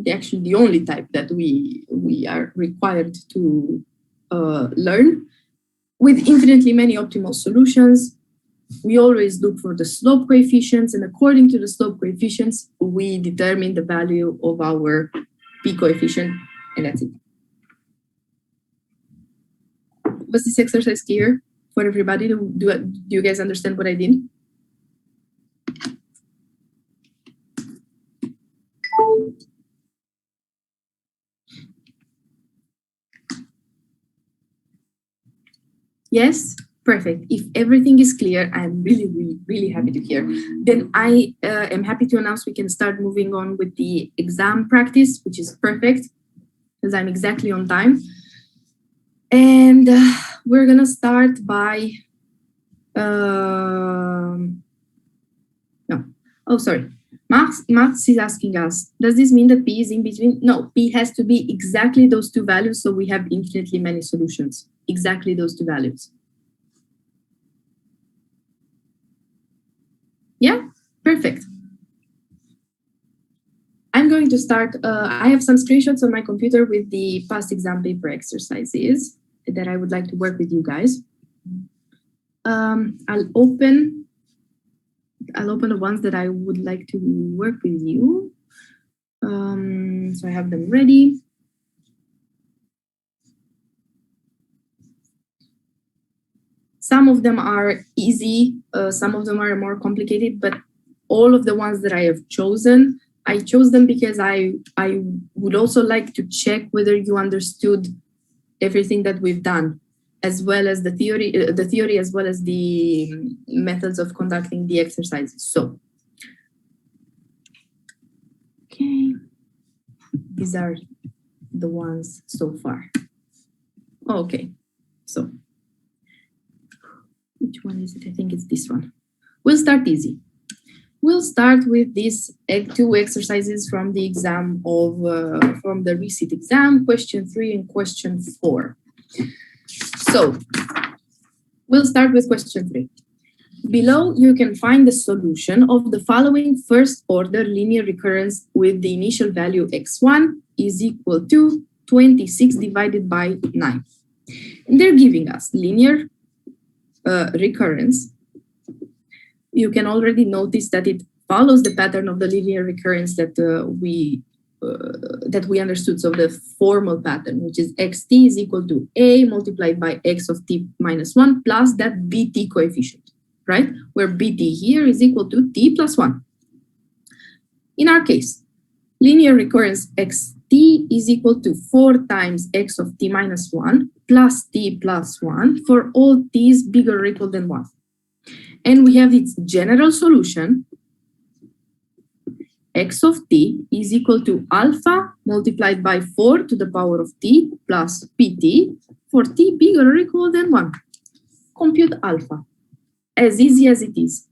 actually the only type that we are required to learn. With infinitely many optimal solutions, we always look for the slope coefficients, and according to the slope coefficients, we determine the value of our p coefficient, and that's it. Was this exercise clear for everybody? Do you guys understand what I did? Yes? Perfect. If everything is clear, I'm really happy to hear. Then I am happy to announce we can start moving on with the exam practice, which is perfect because I'm exactly on time. And we're going to start by, Max is asking us, does this mean that P is in between? No, P has to be exactly those two values, so we have infinitely many solutions. Exactly those two values. Yeah, perfect. I'm going to start. I have some screenshots on my computer with the past exam paper exercises that I would like to work with you guys. I'll open the ones that I would like to work with you. So I have them ready. Some of them are easy, some of them are more complicated, but all of the ones that I have chosen, I chose them because I would also like to check whether you understood everything that we've done, as well as the theory as well as the methods of conducting the exercises. So, okay, these are the ones so far. Okay, so which one is it? I think it's this one. We'll start easy. We'll start with these two exercises from the exam of from the recent exam, question 3 and question 4. So we'll start with question 3. Below, you can find the solution of the following first order linear recurrence with the initial value x1 is equal to 26 divided by 9. And they're giving us linear recurrence. You can already notice that it follows the pattern of the linear recurrence that we understood. So the formal pattern, which is xt is equal to a multiplied by x of t minus 1 plus that bt coefficient, right? Where bt here is equal to t plus 1. In our case, linear recurrence xt is equal to 4 times x of t minus 1 plus t plus 1 for all t's bigger or equal than 1. And we have its general solution, x of t is equal to alpha multiplied by 4 to the power of t plus pt for t bigger or equal than 1. Compute alpha. As easy as it is.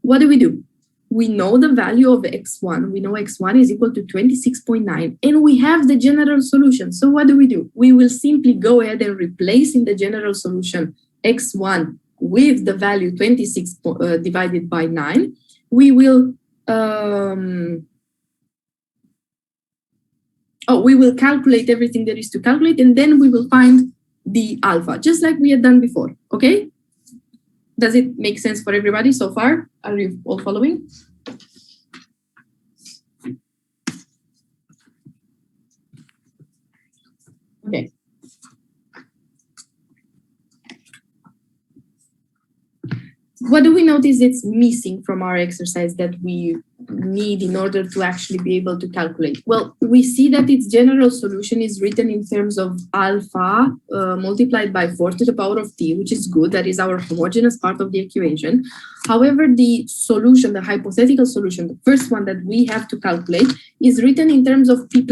What do? We know the value of x1. We know x1 is equal to 26.9, and we have the general solution. So what do? We will simply go ahead and replace in the general solution x1 with the value 26 divided by 9. We will we will calculate everything there is to calculate, and then we will find the alpha, just like we had done before, okay? Does it make sense for everybody so far? Are you all following? Okay. What do we notice it's missing from our exercise that we need in order to actually be able to calculate? Well, we see that its general solution is written in terms of alpha multiplied by 4 to the power of t, which is good. That is our homogeneous part of the equation. However, the solution, the hypothetical solution, the first one that we have to calculate, is written in terms of p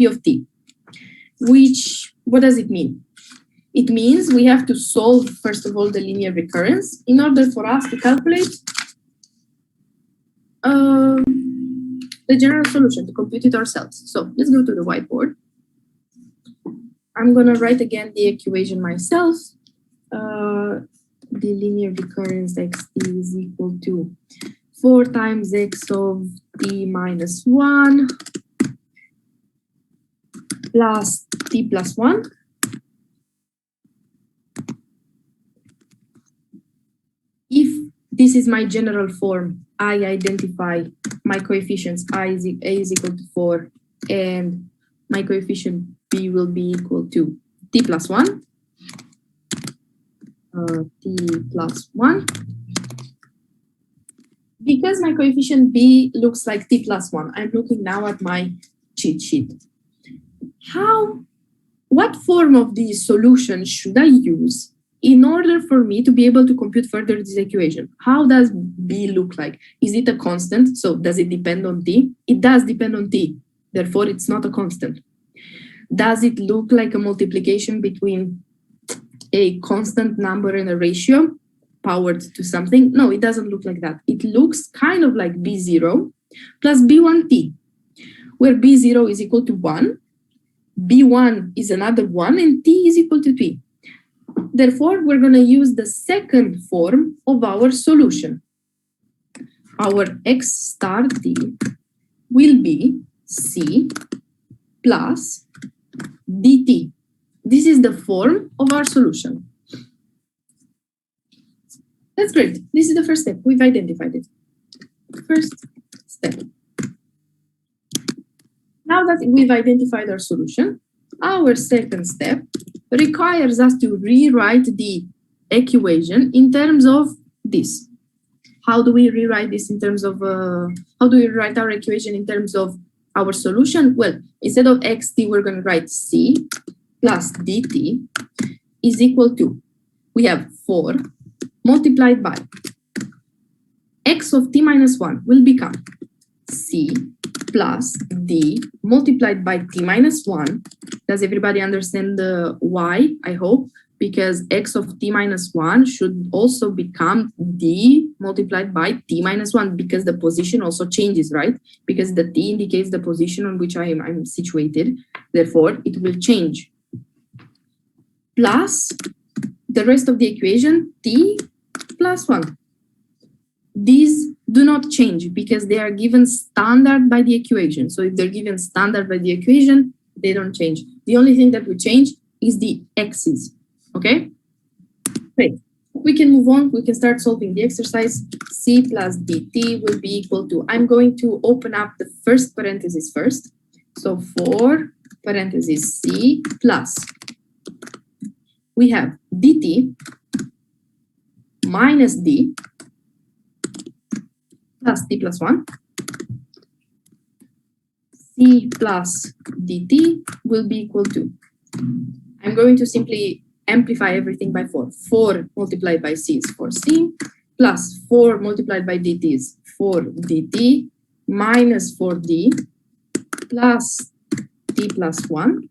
of t, which, what does it mean? It means we have to solve, first of all, the linear recurrence in order for us to calculate the general solution, to compute it ourselves. So let's go to the whiteboard. I'm going to write again the equation myself. The linear recurrence xt is equal to 4 times x of t minus 1 plus t plus 1. If this is my general form, I identify my coefficients. A is equal to 4, and my coefficient b will be equal to t plus 1. T plus 1. Because my coefficient b looks like t plus 1, I'm looking now at my cheat sheet. What form of the solution should I use in order for me to be able to compute further this equation? How does b look like? Is it a constant? So does it depend on t? It does depend on t. Therefore, it's not a constant. Does it look like a multiplication between a constant number and a ratio powered to something? No, it doesn't look like that. It looks kind of like b0 plus b1t, where b0 is equal to 1, b1 is another 1, and t is equal to t. Therefore, we're going to use the second form of our solution. Our x star t will be c plus dt. This is the form of our solution. That's great. This is the first step. We've identified it. First step. Now that we've identified our solution, our second step requires us to rewrite the equation in terms of this. How do we rewrite this in terms of, how do we write our equation in terms of our solution? Well, instead of xt, we're going to write c plus dt is equal to, we have 4 multiplied by x of t minus 1 will become c plus d multiplied by t minus 1. Does everybody understand the why? I hope. Because x of t minus 1 should also become d multiplied by t minus 1 because the position also changes, right? Because the t indicates the position on which I'm situated. Therefore, it will change. Plus the rest of the equation, t plus 1. These do not change because they are given standard by the equation. So if they're given standard by the equation, they don't change. The only thing that will change is the x's. Okay, great. We can move on. We can start solving the exercise. C plus dt will be equal to, I'm going to open up the first parenthesis first. So for parenthesis C plus, we have dt minus d plus t plus 1. C plus dt will be equal to, I'm going to simply amplify everything by 4. 4 multiplied by c is 4c, plus 4 multiplied by dt is 4dt, minus 4d, plus t plus 1.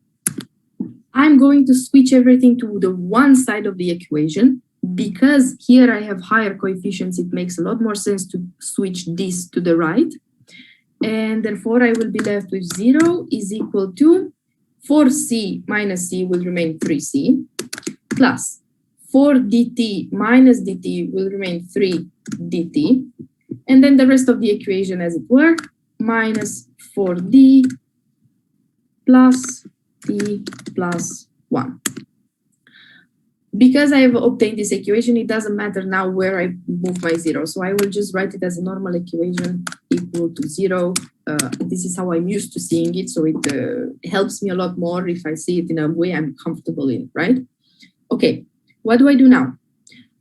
I'm going to switch everything to the one side of the equation. Because here I have higher coefficients, it makes a lot more sense to switch this to the right. And therefore, I will be left with 0 is equal to 4c minus c will remain 3c, plus 4 dt minus dt will remain 3 dt. And then the rest of the equation as it were, minus 4d plus t plus 1. Because I have obtained this equation, it doesn't matter now where I move my 0. So I will just write it as a normal equation equal to 0. This is how I'm used to seeing it. So it helps me a lot more if I see it in a way I'm comfortable in, right? Okay, what do I do now?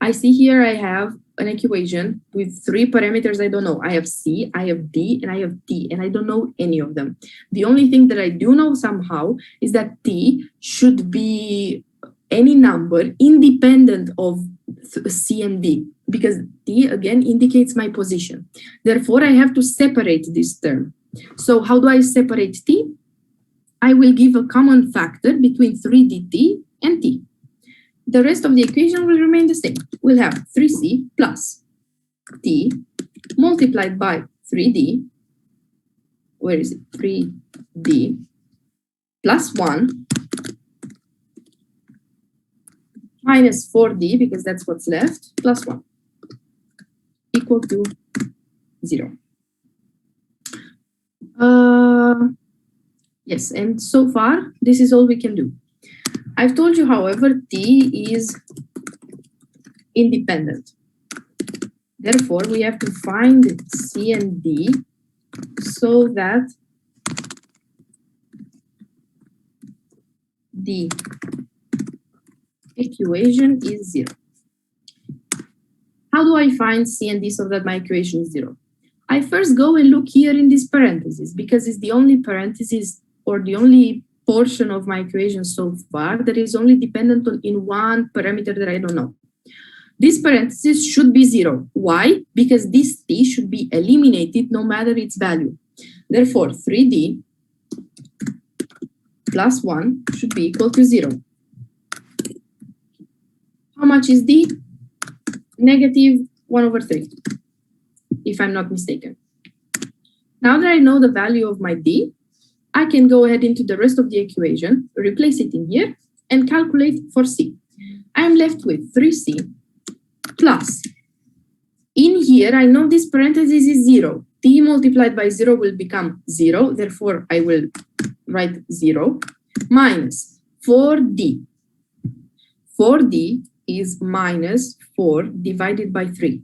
I see here I have an equation with 3 parameters I don't know. I have C, I have D, and I have T, and I don't know any of them. The only thing that I do know somehow is that T should be any number independent of C and D, because T again indicates my position. Therefore, I have to separate this term. So how do I separate T? I will give a common factor between 3dt and T. The rest of the equation will remain the same. We'll have 3c plus t multiplied by 3d. Where is it? 3d plus 1 minus 4d, because that's what's left, plus 1 equal to 0. Yes, and so far, this is all we can do. I've told you, however, T is independent. Therefore, we have to find C and D so that the equation is 0. How do I find C and D so that my equation is 0? I first go and look here in this parenthesis, because it's the only parenthesis or the only portion of my equation so far that is only dependent on in one parameter that I don't know. This parenthesis should be 0. Why? Because this t should be eliminated no matter its value. Therefore, 3d plus 1 should be equal to 0. How much is d? Negative 1 over 3, if I'm not mistaken. Now that I know the value of my d, I can go ahead into the rest of the equation, replace it in here, and calculate for c. I'm left with 3c plus, in here, I know this parenthesis is 0. T multiplied by 0 will become 0, therefore I will write 0, minus 4d. 4d is minus 4 divided by 3,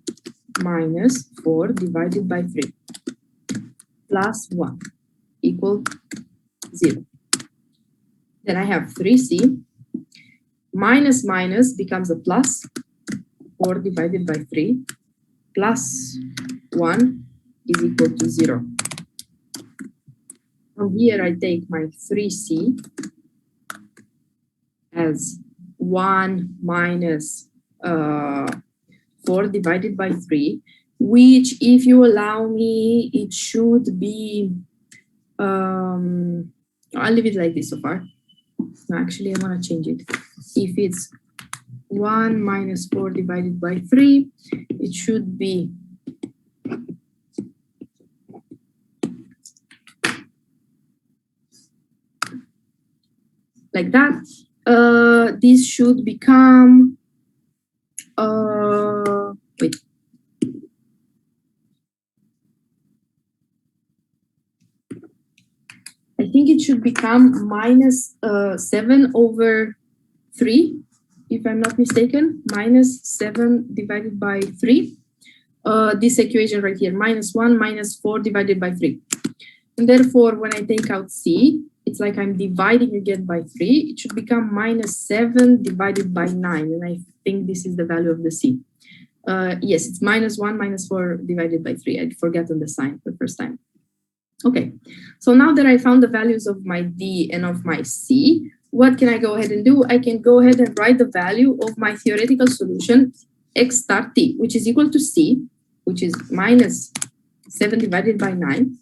minus 4 divided by 3, plus 1 equal 0. Then I have 3c, minus minus becomes a plus, 4 divided by 3, plus 1 is equal to 0. From here I take my 3c as 1 minus 4 divided by 3, which, if you allow me, it should be I'll leave it like this so far. No, actually, I want to change it. If it's 1 minus 4 divided by 3, it should be like that. This should become, wait. I think it should become minus 7 over 3, if I'm not mistaken, minus 7 divided by 3. This equation right here, minus 1 minus 4 divided by 3. And therefore, when I take out c, it's like I'm dividing again by 3. It should become minus 7 divided by 9. And I think this is the value of the c. Yes, it's minus 1 minus 4 divided by 3. I'd forgotten the sign the first time. Okay, so now that I found the values of my d and of my c, what can I go ahead and do? I can go ahead and write the value of my theoretical solution x star t, which is equal to c, which is minus 7 divided by 9,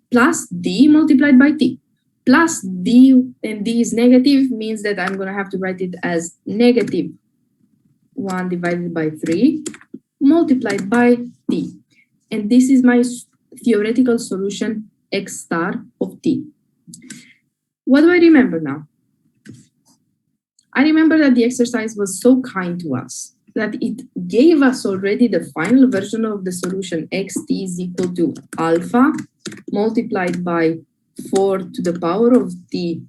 plus d multiplied by t, plus d, and d is negative, means that I'm going to have to write it as negative 1 divided by 3 multiplied by t. And this is my theoretical solution x star of t. What do I remember now? I remember that the exercise was so kind to us that it gave us already the final version of the solution xt is equal to alpha multiplied by 4 to the power of t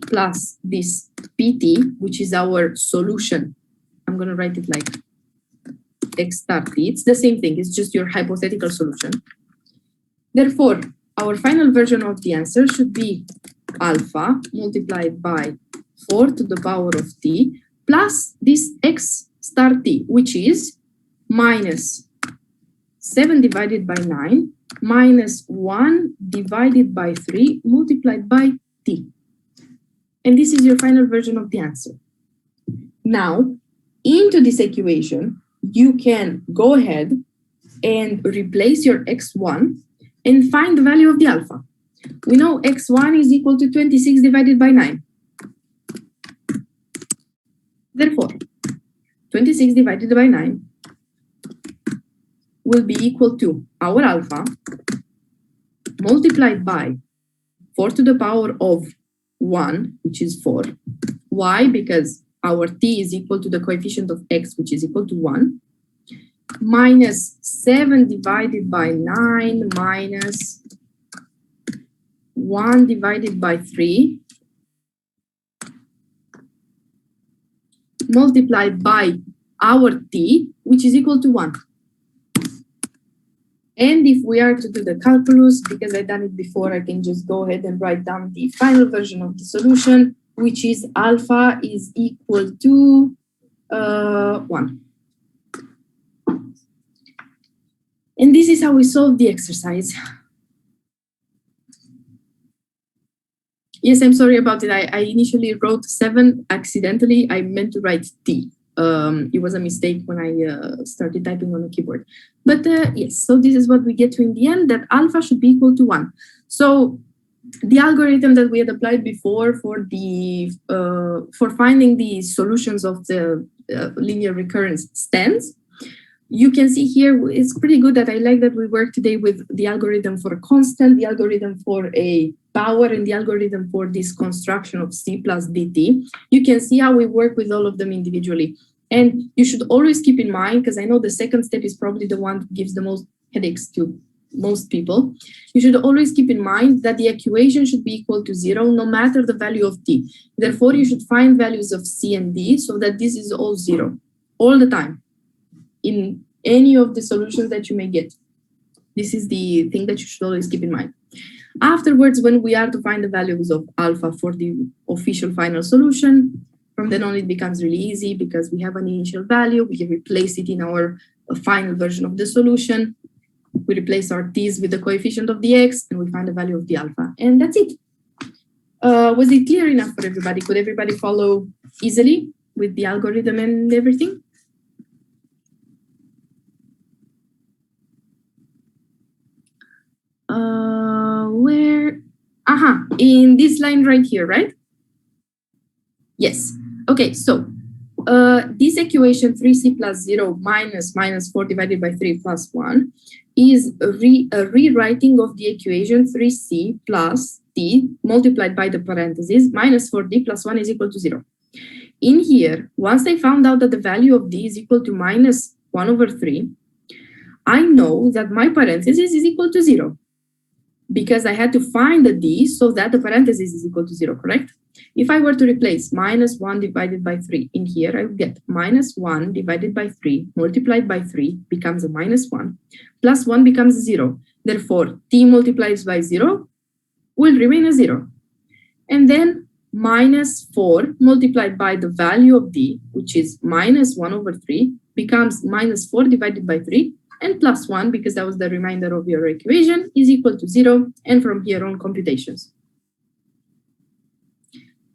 plus this pt, which is our solution. I'm going to write it like x star t. It's the same thing. It's just your hypothetical solution. Therefore, our final version of the answer should be alpha multiplied by 4 to the power of t plus this x star t, which is minus 7 divided by 9 minus 1 divided by 3 multiplied by t. And this is your final version of the answer. Now, into this equation, you can go ahead and replace your x1 and find the value of the alpha. We know x1 is equal to 26 divided by 9. Therefore, 26 divided by 9 will be equal to our alpha multiplied by 4 to the power of 1, which is 4. Why? Because our t is equal to the coefficient of x, which is equal to 1, minus 7 divided by 9 minus 1 divided by 3 multiplied by our t, which is equal to 1. And if we are to do the calculus, because I've done it before, I can just go ahead and write down the final version of the solution, which is alpha is equal to 1. And this is how we solve the exercise. Yes, I'm sorry about it. I initially wrote 7 accidentally. I meant to write T. It was a mistake when I started typing on the keyboard. But yes, so this is what we get to in the end, that alpha should be equal to 1. So the algorithm that we had applied before for the for finding the solutions of the linear recurrence stands. You can see here, it's pretty good that I like that we work today with the algorithm for a constant, the algorithm for a power, and the algorithm for this construction of C plus dt. You can see how we work with all of them individually. And you should always keep in mind, because I know the second step is probably the one that gives the most headaches to most people. You should always keep in mind that the equation should be equal to 0 no matter the value of t. Therefore, you should find values of c and d so that this is all 0 all the time in any of the solutions that you may get. This is the thing that you should always keep in mind. Afterwards, when we are to find the values of alpha for the official final solution, from then on it becomes really easy because we have an initial value, we can replace it in our final version of the solution. We replace our t's with the coefficient of the x, and we find the value of the alpha. And that's it. Was it clear enough for everybody? Could everybody follow easily with the algorithm and everything? Where in this line right here, right? Yes. Okay, so this equation 3c plus 0 minus 4 divided by 3 plus 1 is a rewriting of the equation 3c plus t multiplied by the parentheses minus 4d plus 1 is equal to 0. In here, once I found out that the value of d is equal to minus 1 over 3, I know that my parenthesis is equal to 0 because I had to find the d so that the parenthesis is equal to 0, correct? If I were to replace minus 1 divided by 3 in here, I would get minus 1 divided by 3 multiplied by 3 becomes a minus 1, plus 1 becomes 0. Therefore, t multiplied by 0 will remain a 0. And then minus 4 multiplied by the value of d, which is minus 1 over 3, becomes minus 4 divided by 3, and plus 1, because that was the remainder of your equation, is equal to 0, and from here on computations.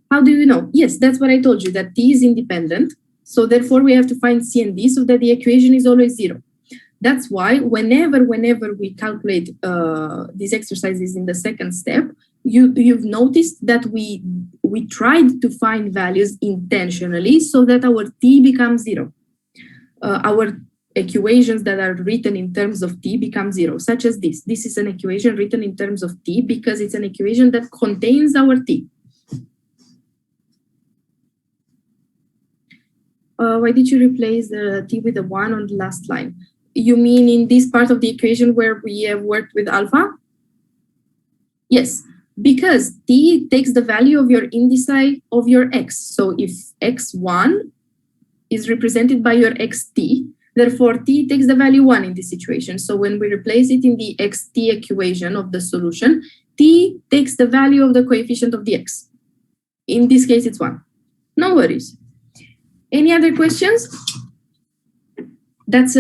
How do you know? Yes, that's what I told you, that t is independent, so therefore we have to find c and d so that the equation is always 0. That's why whenever we calculate these exercises in the second step, you've noticed that we tried to find values intentionally so that our t becomes 0. Our equations that are written in terms of t become 0, such as this. This is an equation written in terms of t because it's an equation that contains our t. Why did you replace the t with the 1 on the last line? You mean in this part of the equation where we have worked with alpha? Yes, because t takes the value of your indice of your x. So if x1 is represented by your xt, therefore t takes the value 1 in this situation. So when we replace it in the xt equation of the solution, t takes the value of the coefficient of the x. In this case, it's 1. No worries. Any other questions? That's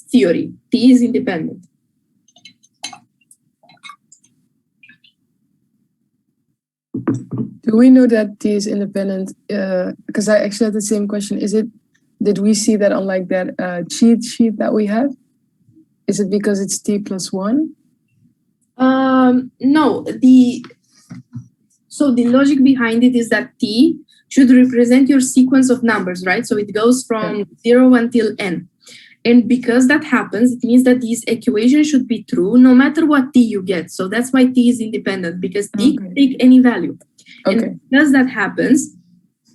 theory. T is independent. Do we know that t is independent? Because I actually had the same question. Did we see that on like that cheat sheet that we have? Is it because it's t plus 1? No. So the logic behind it is that t should represent your sequence of numbers, right? So it goes from 0 until n. And because that happens, it means that this equation should be true no matter what t you get. So that's why t is independent, because t can take any value. And because that happens,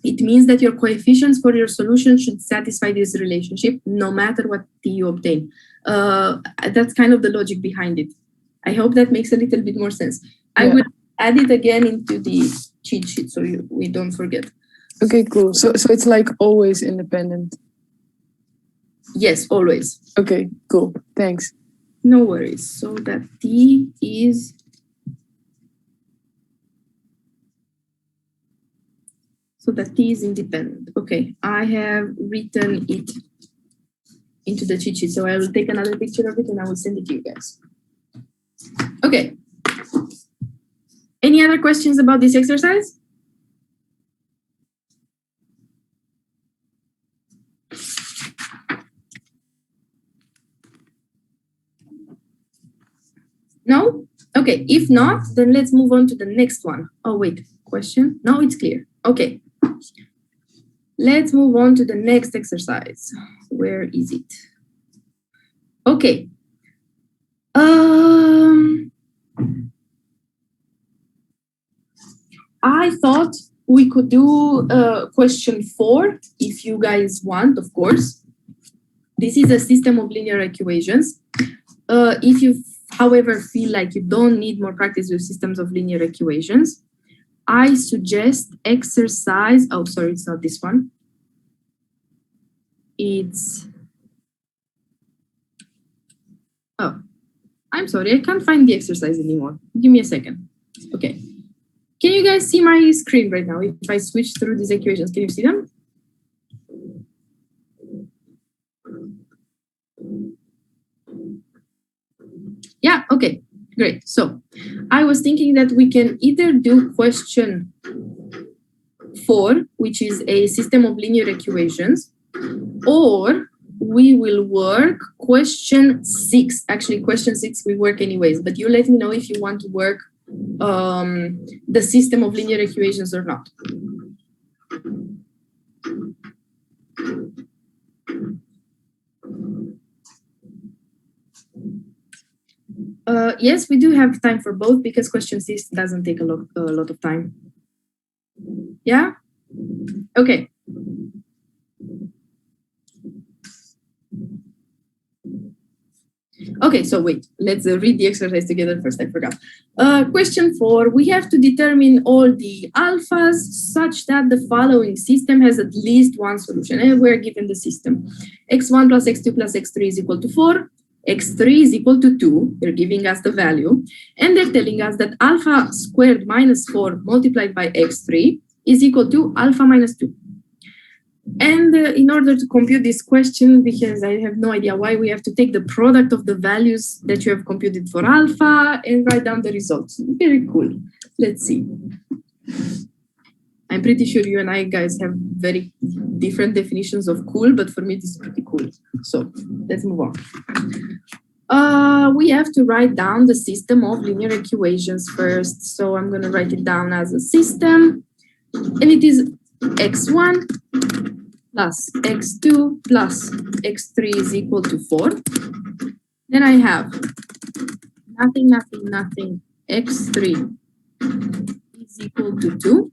it means that your coefficients for your solution should satisfy this relationship no matter what t you obtain. That's kind of the logic behind it. I hope that makes a little bit more sense. I will add it again into the cheat sheet so we don't forget. Okay, cool. So it's like always independent. Yes, always. Okay, cool. Thanks. No worries. So that t is independent. Okay, I have written it into the cheat sheet. So I will take another picture of it and I will send it to you guys. Okay. Any other questions about this exercise? No? Okay, if not, then let's move on to the next one. Oh, wait, question? No, it's clear. Okay. Let's move on to the next exercise. Where is it? Okay. I thought we could do question 4 if you guys want, of course. This is a system of linear equations. If you, however, feel like you don't need more practice with systems of linear equations, I suggest exercise. Oh, sorry, it's not this one. It's, oh, I'm sorry, I can't find the exercise anymore. Give me a second. Okay. Can you guys see my screen right now? If I switch through these equations, can you see them? Yeah, okay, great. So I was thinking that we can either do question 4, which is a system of linear equations, or we will work question 6. Actually, question 6 we work anyways, but you let me know if you want to work the system of linear equations or not. Yes, we do have time for both because question 6 doesn't take a lot of time. Yeah? Okay. Okay, so wait, let's read the exercise together first. I forgot. Question 4, we have to determine all the alphas such that the following system has at least one solution. And we're given the system. x1 plus x2 plus x3 is equal to 4. x3 is equal to 2. They're giving us the value. And they're telling us that alpha squared minus 4 multiplied by x3 is equal to alpha minus 2. And in order to compute this question, because I have no idea why, we have to take the product of the values that you have computed for alpha and write down the results. Very cool. Let's see. I'm pretty sure you and I guys have very different definitions of cool, but for me, this is pretty cool. So let's move on. We have to write down the system of linear equations first. So I'm going to write it down as a system. And it is x1 plus x2 plus x3 is equal to 4. Then I have nothing, x3 is equal to 2.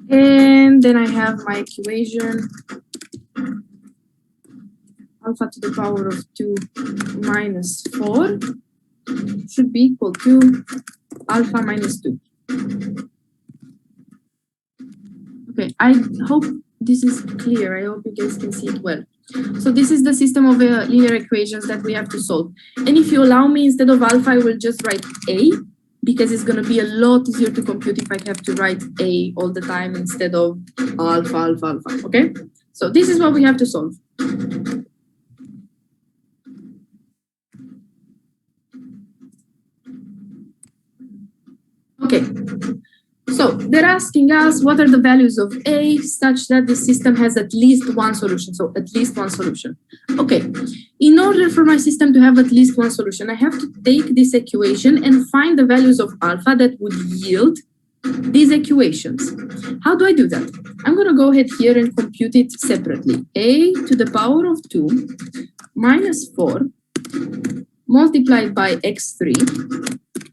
And then I have my equation, alpha to the power of 2 minus 4 should be equal to alpha minus 2. Okay, I hope this is clear. I hope you guys can see it well. So this is the system of linear equations that we have to solve. And if you allow me, instead of alpha, I will just write A, because it's going to be a lot easier to compute if I have to write A all the time instead of alpha, okay? So this is what we have to solve. Okay. So they're asking us what are the values of A such that the system has at least one solution. So at least one solution. Okay, in order for my system to have at least one solution, I have to take this equation and find the values of alpha that would yield these equations. How do I do that? I'm going to go ahead here and compute it separately. A to the power of 2 minus 4 multiplied by x3,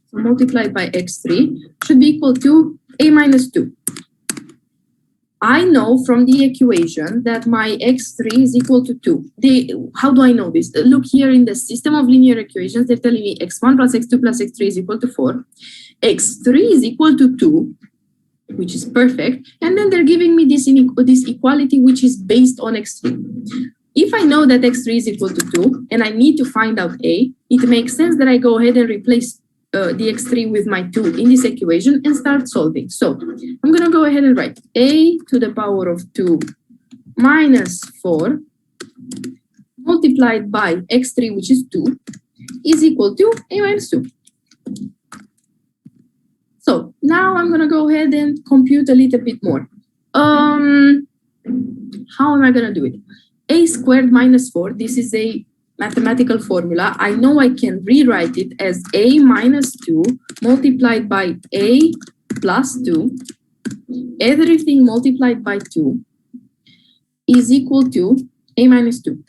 so multiplied by x3 should be equal to A minus 2. I know from the equation that my x3 is equal to 2. How do I know this? Look here in the system of linear equations, they're telling me x1 plus x2 plus x3 is equal to 4. x3 is equal to 2, which is perfect. And then they're giving me this equality, which is based on x3. If I know that x3 is equal to 2, and I need to find out A, it makes sense that I go ahead and replace the x3 with my 2 in this equation and start solving. So I'm going to go ahead and write A to the power of 2 minus 4 multiplied by x3, which is 2, is equal to A minus 2. So now I'm going to go ahead and compute a little bit more. How am I going to do it? A squared minus 4, this is a mathematical formula. I know I can rewrite it as A minus 2 multiplied by A plus 2, everything multiplied by 2 is equal to A minus 2.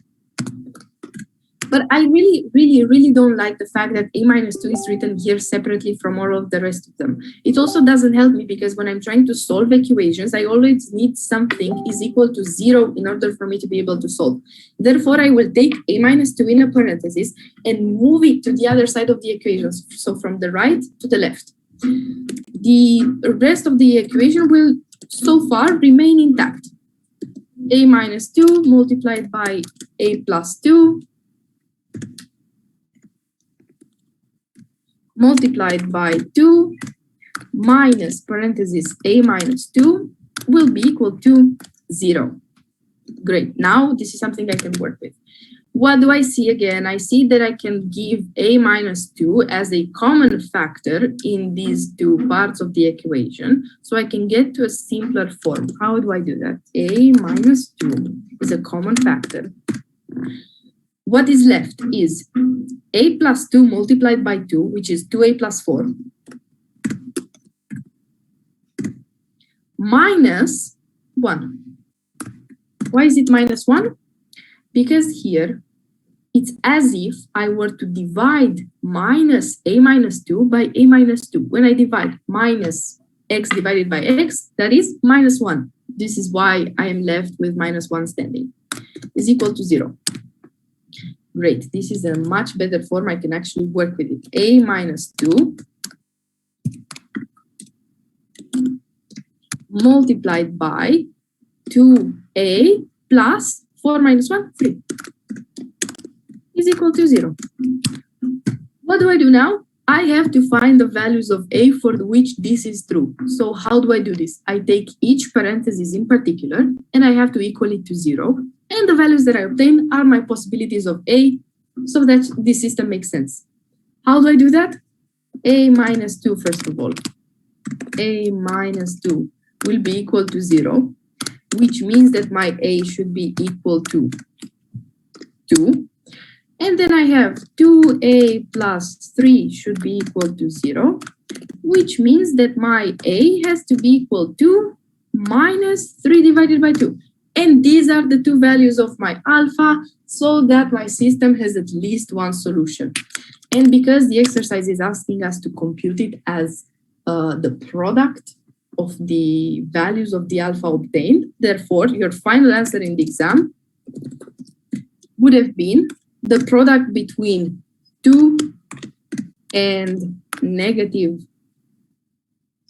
But I really don't like the fact that A minus 2 is written here separately from all of the rest of them. It also doesn't help me because when I'm trying to solve equations, I always need something is equal to 0 in order for me to be able to solve. Therefore, I will take A minus 2 in a parenthesis and move it to the other side of the equations. So from the right to the left. The rest of the equation will so far remain intact. A minus 2 multiplied by A plus 2 multiplied by 2 minus parenthesis A minus 2 will be equal to 0. Great. Now this is something I can work with. What do I see again? I see that I can give A minus 2 as a common factor in these two parts of the equation. So I can get to a simpler form. How do I do that? A minus 2 is a common factor. What is left is a plus 2 multiplied by 2, which is 2a plus 4, minus 1. Why is it minus 1? Because here it's as if I were to divide minus a minus 2 by a minus 2. When I divide minus x divided by x, that is minus 1. This is why I am left with minus 1 standing. Is equal to 0. Great, this is a much better form. I can actually work with it. A minus 2 multiplied by 2a plus 4 minus 1, 3 is equal to 0. What do I do now? I have to find the values of a for which this is true. So how do I do this? I take each parenthesis in particular and I have to equal it to 0. And the values that I obtain are my possibilities of a, so that this system makes sense. How do I do that? A minus 2, first of all. A minus 2 will be equal to 0, which means that my a should be equal to 2. And then I have 2a plus 3 should be equal to 0, which means that my a has to be equal to minus 3 divided by 2. And these are the two values of my alpha, so that my system has at least one solution. And because the exercise is asking us to compute it as the product of the values of the alpha obtained, therefore, your final answer in the exam would have been the product between 2 and negative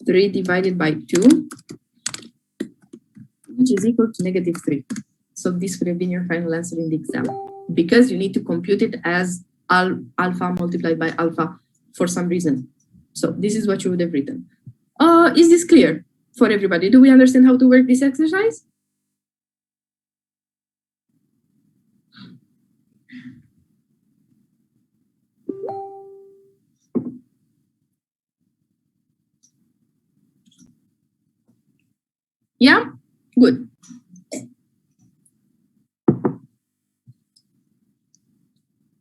3 divided by 2, which is equal to negative 3. So this would have been your final answer in the exam, because you need to compute it as alpha multiplied by alpha for some reason. So this is what you would have written. Is this clear for everybody? Do we understand how to work this exercise? Yeah? Good.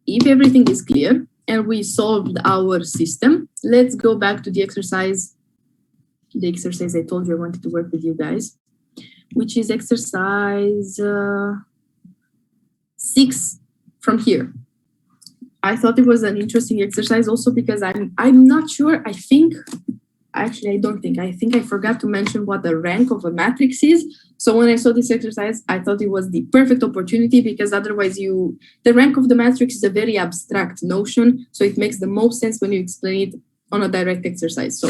If everything is clear and we solved our system, let's go back to the exercise I told you I wanted to work with you guys, which is exercise 6 from here. I thought it was an interesting exercise also because I'm not sure, I think I forgot to mention what the rank of a matrix is. So when I saw this exercise, I thought it was the perfect opportunity, because otherwise the rank of the matrix is a very abstract notion. So it makes the most sense when you explain it on a direct exercise. So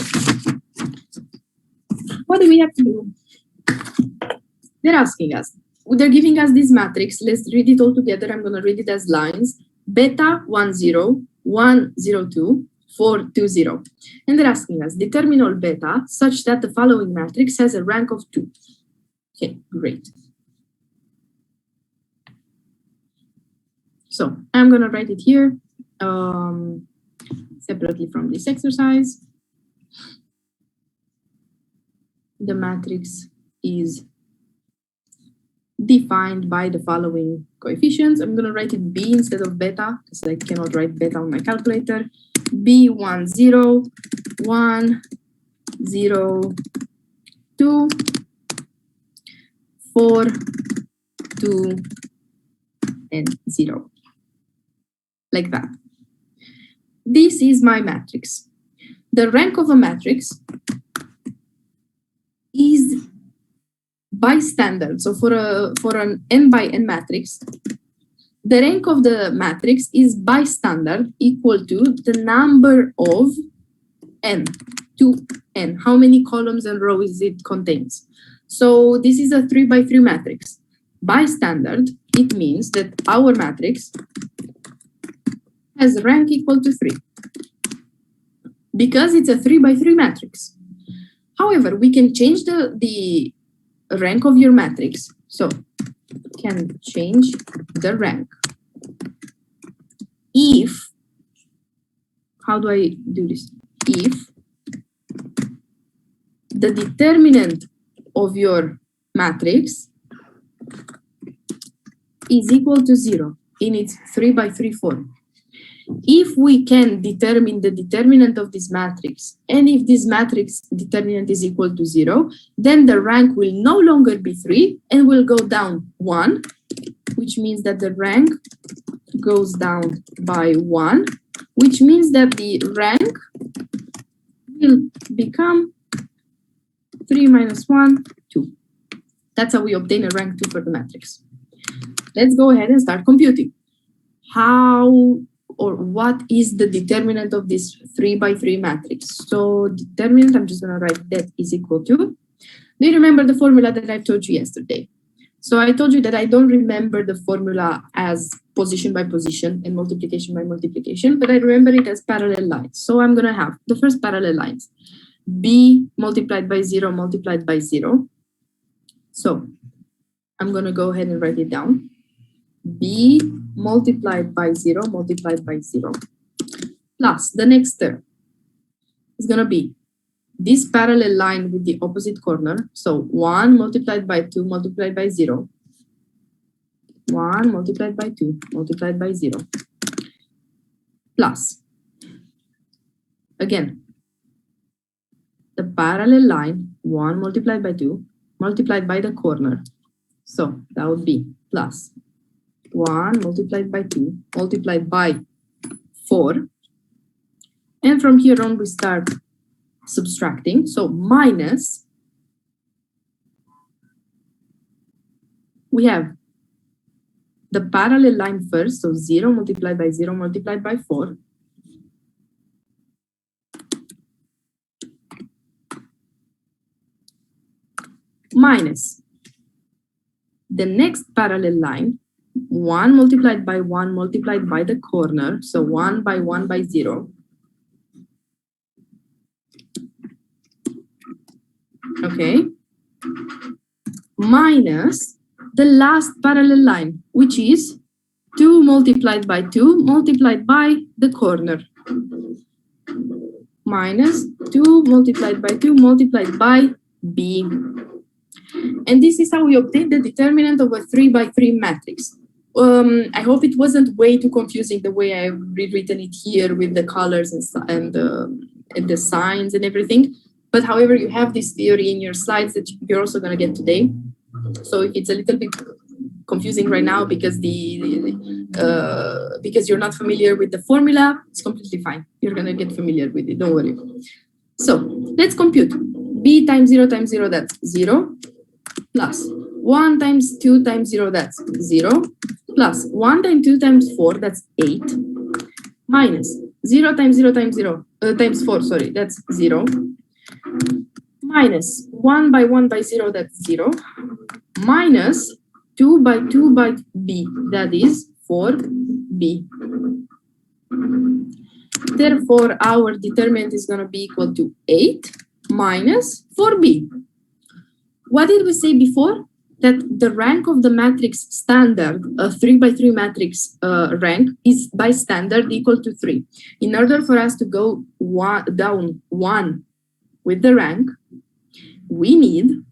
what do we have to do? They're asking us, they're giving us this matrix. Let's read it all together. I'm going to read it as lines. Beta 1, 0, 1, 0, 2, 4, 2, 0. And they're asking us, determine all beta such that the following matrix has a rank of 2. Okay, great. So I'm going to write it here separately from this exercise. The matrix is defined by the following coefficients. I'm going to write it B instead of beta, because I cannot write beta on my calculator. B1, 0, 1, 0, 2, 4, 2, and 0. Like that. This is my matrix. The rank of a matrix is by standard. So for an n by n matrix, the rank of the matrix is by standard equal to the number of n, to n, how many columns and rows it contains. So this is a 3 by 3 matrix. By standard, it means that our matrix has rank equal to 3, because it's a 3 by 3 matrix. However, we can change the rank of your matrix. So can change the rank if, how do I do this? If the determinant of your matrix is equal to 0 in its 3 by 3 form. If we can determine the determinant of this matrix, and if this matrix determinant is equal to 0, then the rank will no longer be 3 and will go down 1, which means that the rank goes down by 1, which means that the rank will become 3 minus 1, 2. That's how we obtain a rank 2 for the matrix. Let's go ahead and start computing. How or what is the determinant of this 3 by 3 matrix? So determinant, I'm just going to write that is equal to. Do you remember the formula that I told you yesterday? So I told you that I don't remember the formula as position by position and multiplication by multiplication, but I remember it as parallel lines. So I'm going to have the first parallel lines, b multiplied by 0 multiplied by 0. So I'm going to go ahead and write it down. B multiplied by 0 multiplied by 0 plus the next term is going to be this parallel line with the opposite corner. So 1 multiplied by 2 multiplied by 0. 1 multiplied by 2 multiplied by 0 plus, again, the parallel line 1 multiplied by 2 multiplied by the corner. So that would be plus 1 multiplied by 2 multiplied by 4. And from here on, we start subtracting. So minus, we have the parallel line first. So 0 multiplied by 0 multiplied by 4. Minus the next parallel line, 1 multiplied by 1 multiplied by the corner, so 1 by 1 by 0. Okay. Minus the last parallel line, which is 2 multiplied by 2 multiplied by the corner. Minus 2 multiplied by 2 multiplied by b. And this is how we obtain the determinant of a 3 by 3 matrix. I hope it wasn't way too confusing the way I've rewritten it here with the colors and the signs and everything. But however, you have this theory in your slides that you're also going to get today. So if it's a little bit confusing right now because because you're not familiar with the formula, it's completely fine. You're going to get familiar with it. Don't worry. So let's compute. B times 0 times 0, that's 0. Plus 1 times 2 times 0, that's 0. Plus 1 times 2 times 4, that's 8. Minus 0 times 0 times 0, times 4, sorry, that's 0. Minus 1 by 1 by 0, that's 0. Minus 2 by 2 by b, that is 4b. Therefore, our determinant is going to be equal to 8 minus 4b. What did we say before? That the rank of the matrix standard, a 3 by 3 matrix rank, is by standard equal to 3. In order for us to go down 1 with the rank, we need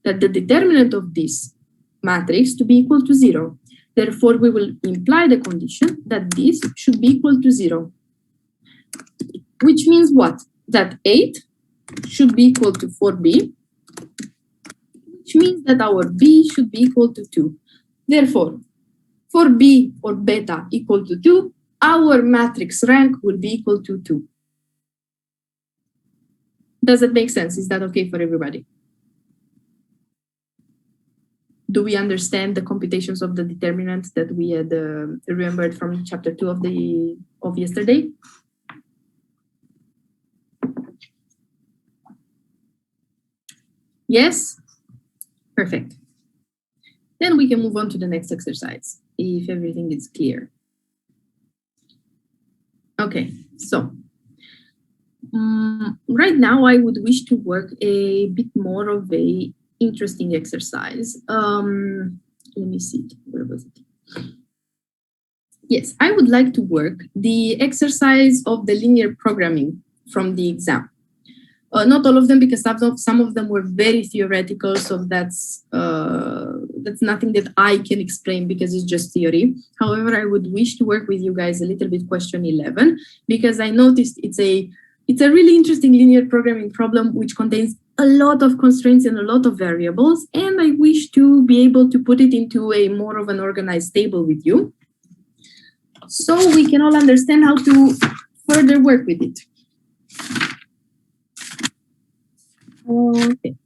that the determinant of this matrix to be equal to 0. Therefore, we will imply the condition that this should be equal to 0. Which means what? That 8 should be equal to 4b, which means that our b should be equal to 2. Therefore, for b or beta equal to 2, our matrix rank will be equal to 2. Does it make sense? Is that okay for everybody? Do we understand the computations of the determinants that we had remembered from chapter 2 of yesterday? Yes? Perfect. Then we can move on to the next exercise, if everything is clear. Okay, so right now I would wish to work a bit more of a interesting exercise. Let me see, where was it? Yes, I would like to work the exercise of the linear programming from the exam. Not all of them, because some of them were very theoretical, so that's that's nothing that I can explain because it's just theory. However, I would wish to work with you guys a little bit question 11, because I noticed it's a really interesting linear programming problem which contains a lot of constraints and a lot of variables, and I wish to be able to put it into a more of an organized table with you, so we can all understand how to further work with it. Okay.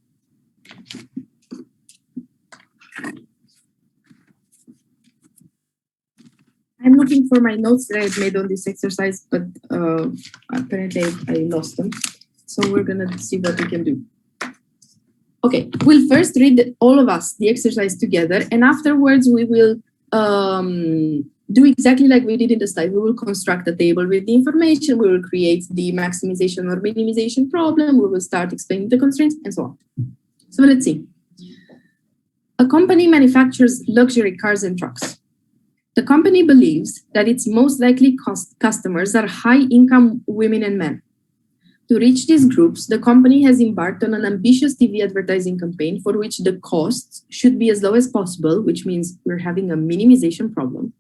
I'm looking for my notes that I've made on this exercise, but apparently I lost them. So we're gonna see what we can do. Okay, we'll first read all of us the exercise together, and afterwards we will do exactly like we did in the slide. We will construct a table with the information, we will create the maximization or minimization problem, we will start explaining the constraints, and so on. So let's see. A company manufactures luxury cars and trucks. The company believes that its most likely customers are high-income women and men. To reach these groups, the company has embarked on an ambitious TV advertising campaign for which the costs should be as low as possible, which means we're having a minimization problem,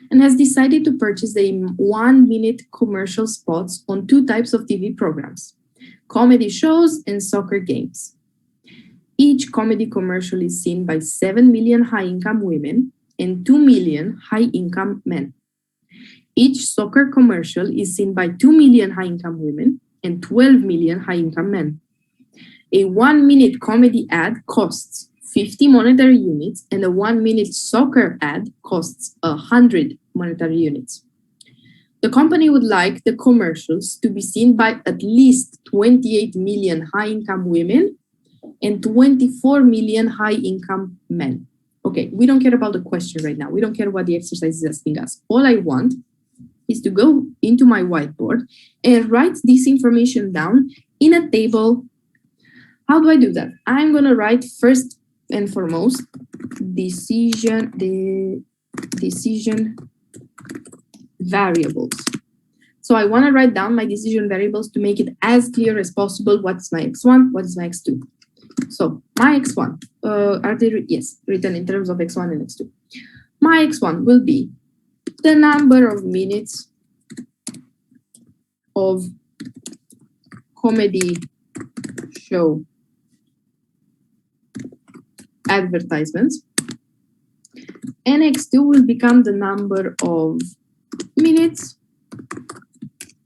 and has decided to purchase a 1-minute commercial spots on 2 types of TV programs, comedy shows and soccer games. Each comedy commercial is seen by 7 million high-income women and 2 million high-income men. Each soccer commercial is seen by 2 million high-income women and 12 million high-income men. A 1-minute comedy ad costs 50 monetary units, and a 1-minute soccer ad costs 100 monetary units. The company would like the commercials to be seen by at least 28 million high-income women and 24 million high-income men. Okay, we don't care about the question right now. We don't care what the exercise is asking us. All I want is to go into my whiteboard and write this information down in a table. How do I do that? I'm gonna write first and foremost decision variables. So I wanna write down my decision variables to make it as clear as possible. What's my x1, what is my x2? So my x1, are they, yes, written in terms of x1 and x2. My x1 will be the number of minutes of comedy show advertisements, and x2 will become the number of minutes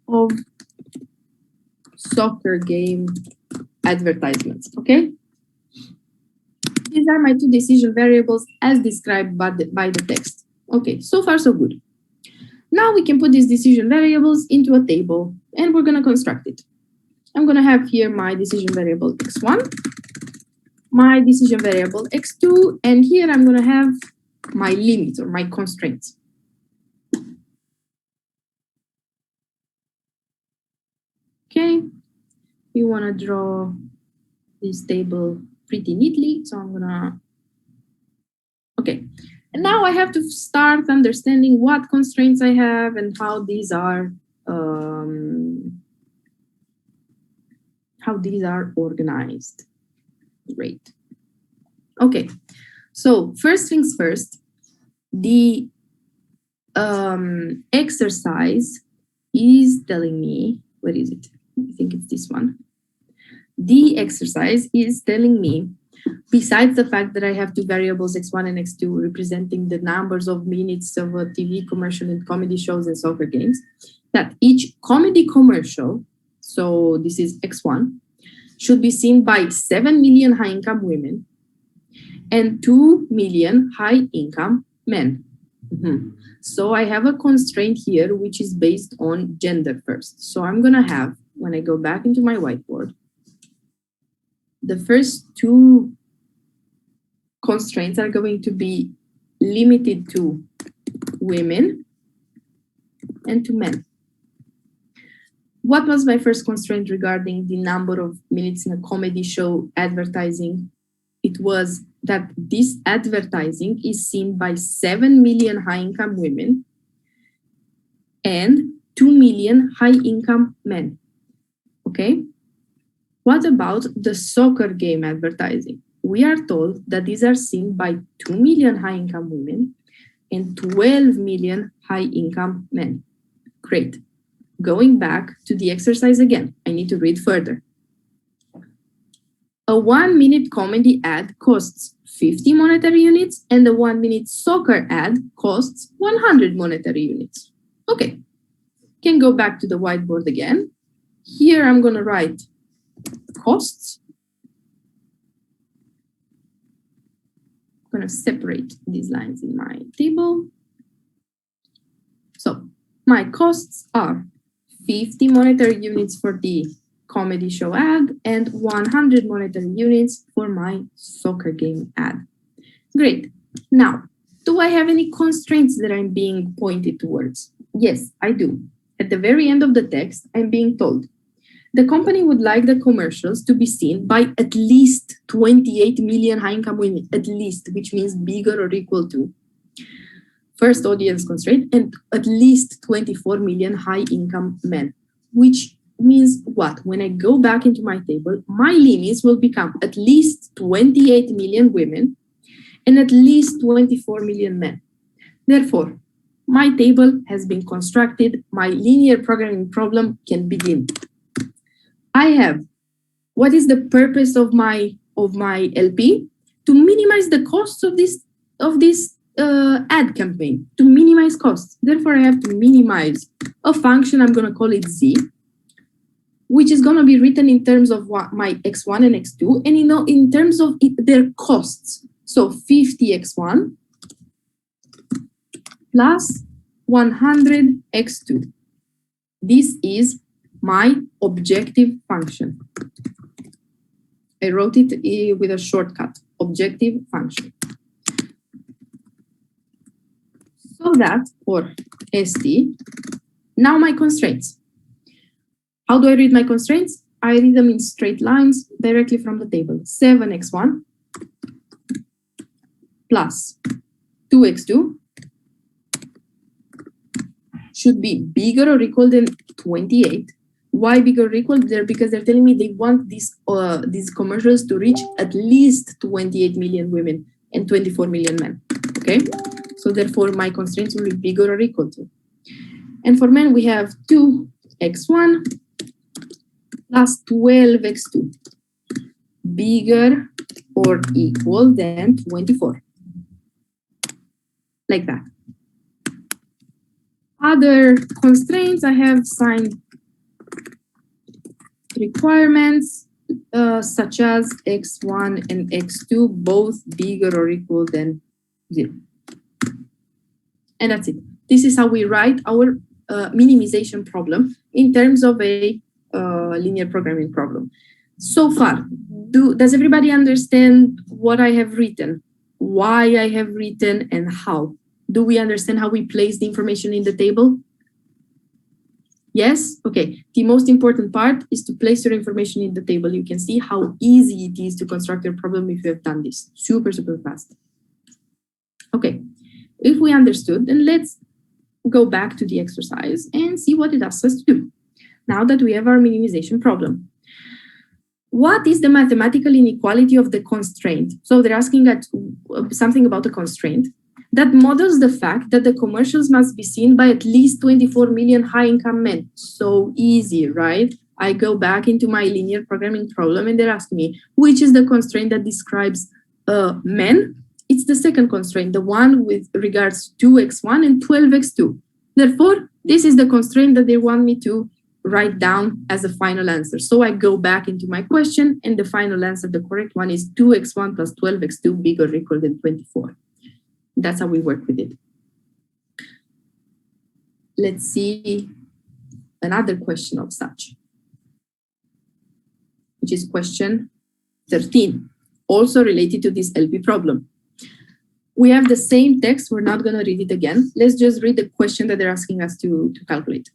of soccer game advertisements, okay? These are my 2 decision variables as described by the text. Okay, so far so good. Now we can put these decision variables into a table and we're gonna construct it. I'm gonna have here my decision variable x1, my decision variable x2, and here I'm gonna have my limits or my constraints. Okay, we wanna draw this table pretty neatly, so I'm gonna, okay. And now I have to start understanding what constraints I have and how these are organized. Great. Okay, so first things first, the exercise is telling me, what is it? I think it's this one. The exercise is telling me, besides the fact that I have 2 variables, x1 and x2, representing the numbers of minutes of a TV commercial and comedy shows and soccer games, that each comedy commercial, so this is x1, should be seen by 7 million high-income women and 2 million high-income men. So I have a constraint here, which is based on gender first. So I'm gonna have, when I go back into my whiteboard, the first 2 constraints are going to be limited to women and to men. What was my first constraint regarding the number of minutes in a comedy show advertising? It was that this advertising is seen by 7 million high-income women and 2 million high-income men. Okay? What about the soccer game advertising? we are told that these are seen by 2 million high-income women and 12 million high-income men. Great. Going back to the exercise again, I need to read further. A 1-minute comedy ad costs 50 monetary units and a 1-minute soccer ad costs 100 monetary units. Okay, can go back to the whiteboard again. Here I'm gonna write costs. I'm gonna separate these lines in my table. So my costs are 50 monetary units for the comedy show ad and 100 monetary units for my soccer game ad. Great. Now, do I have any constraints that I'm being pointed towards? Yes, I do. At the very end of the text, I'm being told the company would like the commercials to be seen by at least 28 million high-income women, at least, which means bigger or equal to first audience constraint, and at least 24 million high-income men, which means what? When I go back into my table, my limits will become at least 28 million women and at least 24 million men. Therefore, my table has been constructed. My linear programming problem can begin. I have, what is the purpose of my LP? To minimize the costs of this ad campaign, to minimize costs. Therefore, I have to minimize a function, I'm gonna call it Z, which is gonna be written in terms of what my X1 and X2, and in terms of their costs. So 50x1 plus 100 x2. This is my objective function. I wrote it with a shortcut, objective function. So that for ST, now my constraints. How do I read my constraints? I read them in straight lines directly from the table. 7x1 plus 2x2 should be bigger or equal than 28. Why bigger or equal? Because they're telling me they want these commercials to reach at least 28 million women and 24 million men. Okay, so therefore my constraints will be bigger or equal to. And for men, we have 2x1 plus 12x2, bigger or equal than 24. Like that. Other constraints, I have signed requirements such as x1 and x2, both bigger or equal than 0. And that's it. This is how we write our minimization problem in terms of a linear programming problem. So far, does everybody understand what I have written, why I have written, and how? Do we understand how we place the information in the table? Yes? Okay. The most important part is to place your information in the table. You can see how easy it is to construct your problem if you have done this. Super, super fast. Okay. If we understood, then let's go back to the exercise and see what it asks us to do. Now that we have our minimization problem. What is the mathematical inequality of the constraint? So they're asking something about a constraint that models the fact that the commercials must be seen by at least 24 million high-income men. So easy, right? I go back into my linear programming problem and they're asking me, which is the constraint that describes men? It's the second constraint, the one with regards to x1 and 12x2. Therefore, this is the constraint that they want me to write down as a final answer. So I go back into my question and the final answer, the correct one is 2x1 plus 12x2 bigger or equal than 24. That's how we work with it. Let's see another question of such, which is question 13, also related to this LP problem. We have the same text. We're not going to read it again. Let's just read the question that they're asking us to calculate.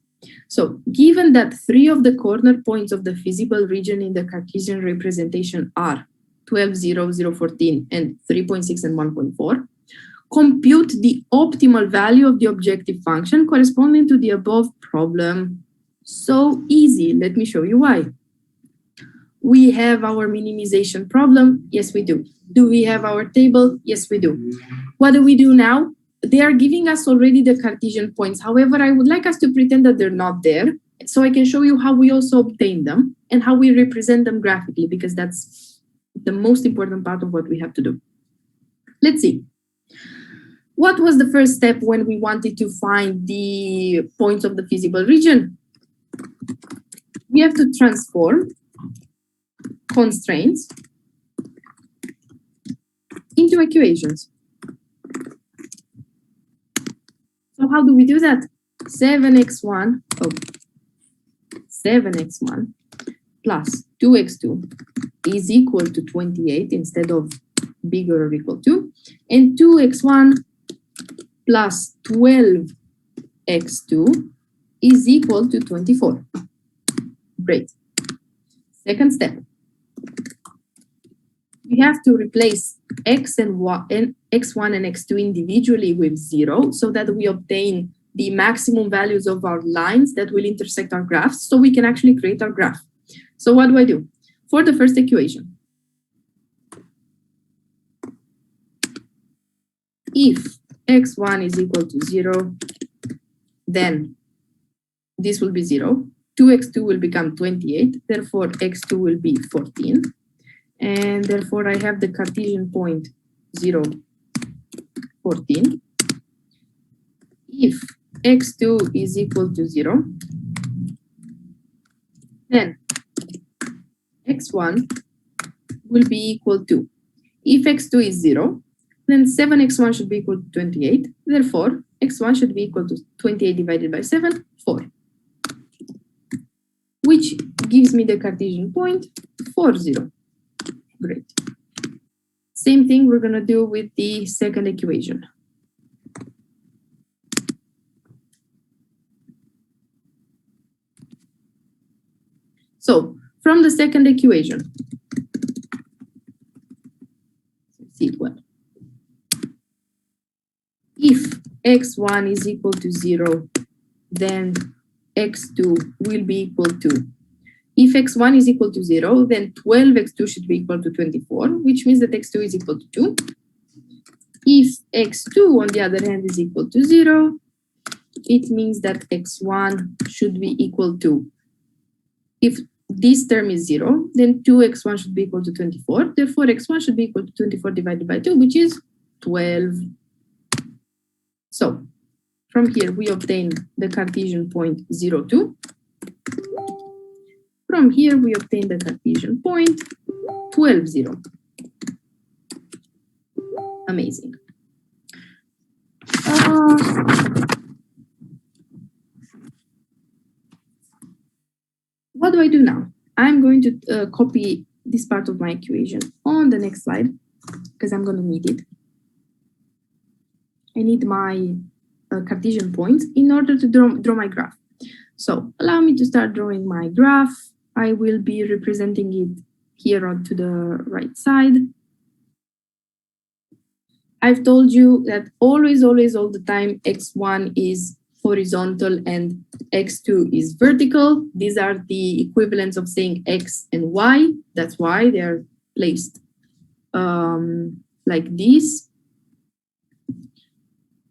So given that 3 of the corner points of the feasible region in the Cartesian representation are 12, 0, 0, 14, and 3.6 and 1.4, compute the optimal value of the objective function corresponding to the above problem. So easy. Let me show you why. we have our minimization problem? Yes, we do. Do we have our table? Yes, we do. What do we do now? They are giving us already the Cartesian points. However, I would like us to pretend that they're not there, so I can show you how we also obtain them and how we represent them graphically, because that's the most important part of what we have to do. Let's see. What was the first step when we wanted to find the points of the feasible region? We have to transform constraints into equations. So how do we do that? 7x1 plus 2x2 is equal to 28 instead of bigger or equal to, and 2x1 plus 12x2 is equal to 24. Great. Second step. We have to replace x and x1 and x2 individually with 0 so that we obtain the maximum values of our lines that will intersect our graphs, so we can actually create our graph. So what do I do? For the first equation, if x1 is equal to 0, then this will be 0. 2x2 will become 28, therefore x2 will be 14. And therefore I have the Cartesian point 0, 14. If x2 is equal to 0, then x1 will be equal to, if x2 is 0, then 7x1 should be equal to 28. Therefore, x1 should be equal to 28 divided by 7, 4. Which gives me the Cartesian point 4, 0. Great. Same thing we're going to do with the second equation. So, from the second equation, let's see it well. If x1 is equal to 0, then x2 will be equal to, if x1 is equal to 0, then 12x2 should be equal to 24, which means that x2 is equal to 2. If x2, on the other hand, is equal to 0, it means that x1 should be equal to, if this term is 0, then 2x1 should be equal to 24. Therefore, x1 should be equal to 24 divided by 2, which is 12. So, from here, we obtain the Cartesian point 0, 2. From here, we obtain the Cartesian point 12, 0. Amazing. What do I do now? I'm going to copy this part of my equation on the next slide, because I'm going to need it. I need my Cartesian points in order to draw my graph. So allow me to start drawing my graph. I will be representing it here on to the right side. I've told you that always, all the time, x1 is horizontal and x2 is vertical. These are the equivalents of saying x and y. That's why they are placed like this.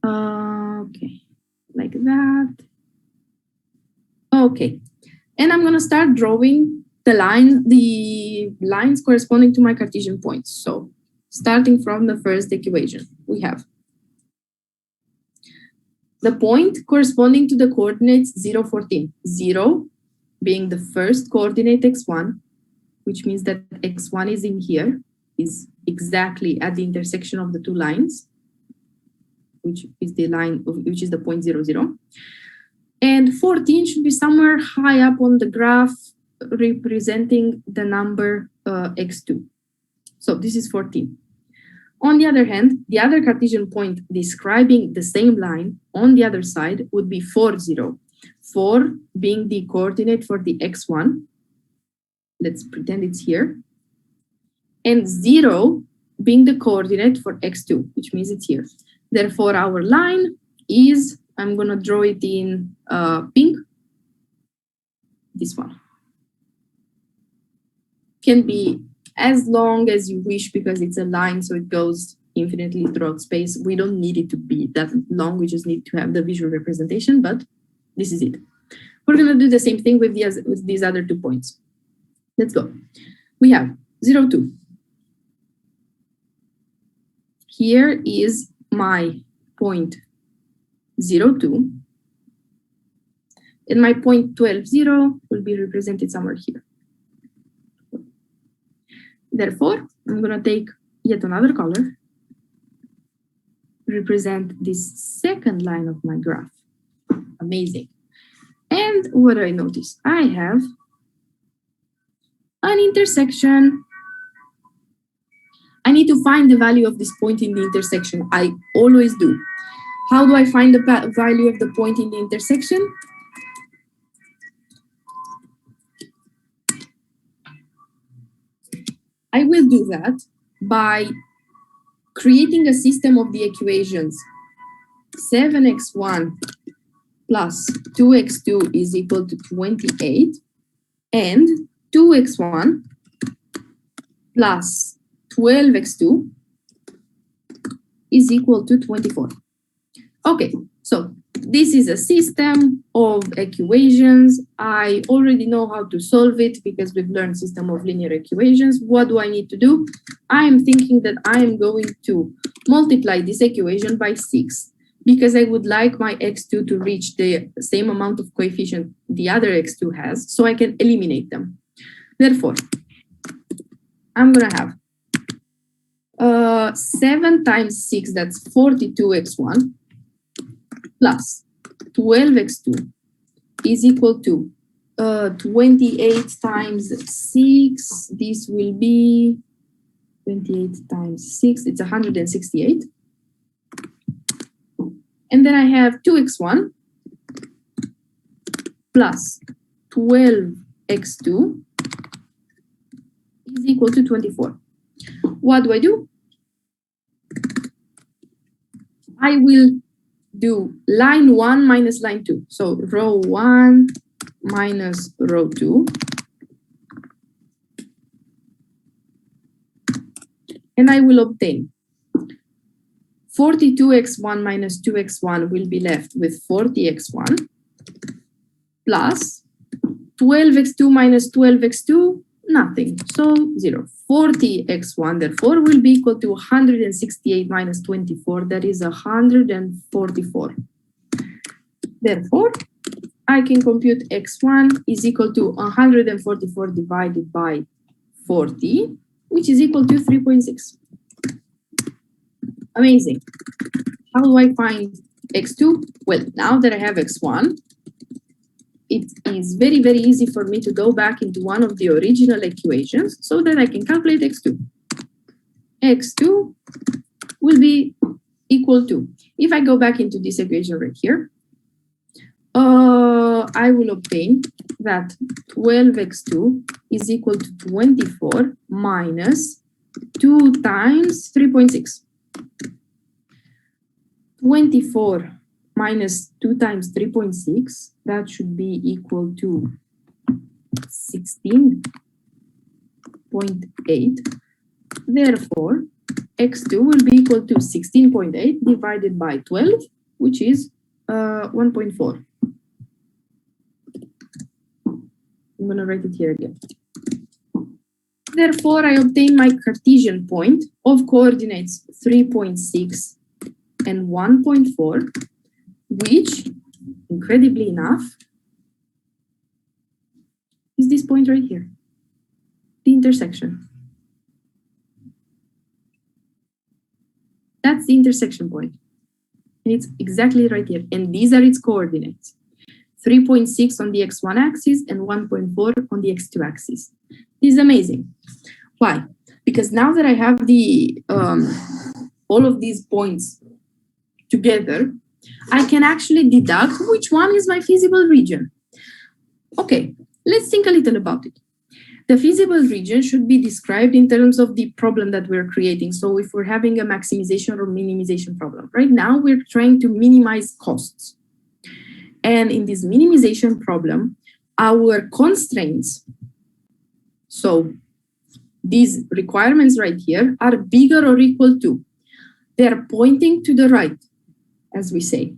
Okay, like that. Okay, and I'm gonna start drawing the lines corresponding to my Cartesian points. So starting from the first equation, we have the point corresponding to the coordinates 0, 14. 0 being the first coordinate x1, which means that x1 is in here, is exactly at the intersection of the two lines, which is the line of, which is the point 0, 0. And 14 should be somewhere high up on the graph, representing the number x2. So this is 14. On the other hand, the other Cartesian point describing the same line on the other side would be 4, 0. 4 being the coordinate for the x1. Let's pretend it's here. And 0 being the coordinate for x2, which means it's here. Therefore, our line is, I'm going to draw it in pink, this one. can be as long as you wish because it's a line, so it goes infinitely throughout space. We don't need it to be that long. We just need to have the visual representation, but this is it. We're going to do the same thing with these other 2 points. Let's go. We have 0, 2. Here is my point 0, 2. And my point 12, 0 will be represented somewhere here. Therefore, I'm going to take yet another color, represent this second line of my graph. Amazing. And what do I notice? I have an intersection. I need to find the value of this point in the intersection. I always do. How do I find the value of the point in the intersection? I will do that by creating a system of the equations 7x1 plus 2x2 is equal to 28 and 2x1 plus 12x2 is equal to 24. Okay, so this is a system of equations. I already know how to solve it because we've learned system of linear equations. What do I need to do? I am thinking that I am going to multiply this equation by 6 because I would like my x2 to reach the same amount of coefficient the other x2 has, so I can eliminate them. Therefore, I'm going to have 7 times 6, that's 42x1, plus 12x2 is equal to 28 times 6. This will be 28 times 6, it's 168. And then I have 2x1 plus 12x2 is equal to 24. What do? I will do line 1 minus line 2. So row 1 minus row 2. And I will obtain 42x1 minus 2x1 will be left with 40x1 plus 12x2 minus 12x2, nothing, so 0. 40x1 therefore will be equal to 168 minus 24, that is 144. Therefore, I can compute x1 is equal to 144 divided by 40, which is equal to 3.6. Amazing. How do I find x2? Well, now that I have x1, it is very, very easy for me to go back into one of the original equations so that I can calculate x2. x2 will be equal to, if I go back into this equation right here, I will obtain that 12x2 is equal to 24 minus 2 times 3.6. 24 minus 2 times 3.6, that should be equal to 16.8. Therefore, x2 will be equal to 16.8 divided by 12, which is 1.4. I'm going to write it here again. Therefore, I obtain my Cartesian point of coordinates 3.6 and 1.4, which, incredibly enough, is this point right here, the intersection. That's the intersection point. And it's exactly right here. And these are its coordinates. 3.6 on the x1 axis and 1.4 on the x2 axis. This is amazing. Why? Because now that I have the all of these points together, I can actually deduct which one is my feasible region. Okay, let's think a little about it. The feasible region should be described in terms of the problem that we're creating. So if we're having a maximization or minimization problem, right now we're trying to minimize costs. And in this minimization problem, our constraints, so these requirements right here are bigger or equal to. They're pointing to the right, as we say.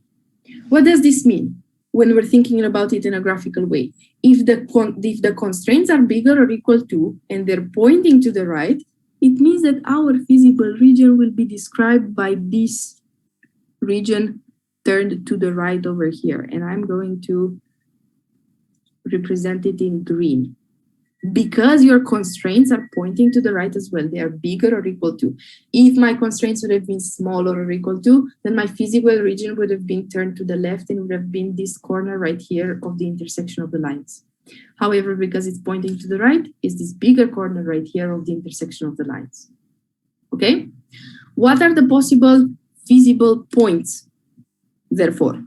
What does this mean when we're thinking about it in a graphical way? If the constraints are bigger or equal to, and they're pointing to the right, it means that our feasible region will be described by this region turned to the right over here. And I'm going to represent it in green. Because your constraints are pointing to the right as well, they are bigger or equal to. If my constraints would have been smaller or equal to, then my feasible region would have been turned to the left and would have been this corner right here of the intersection of the lines. However, because it's pointing to the right, is this bigger corner right here of the intersection of the lines. Okay? What are the possible feasible points, therefore?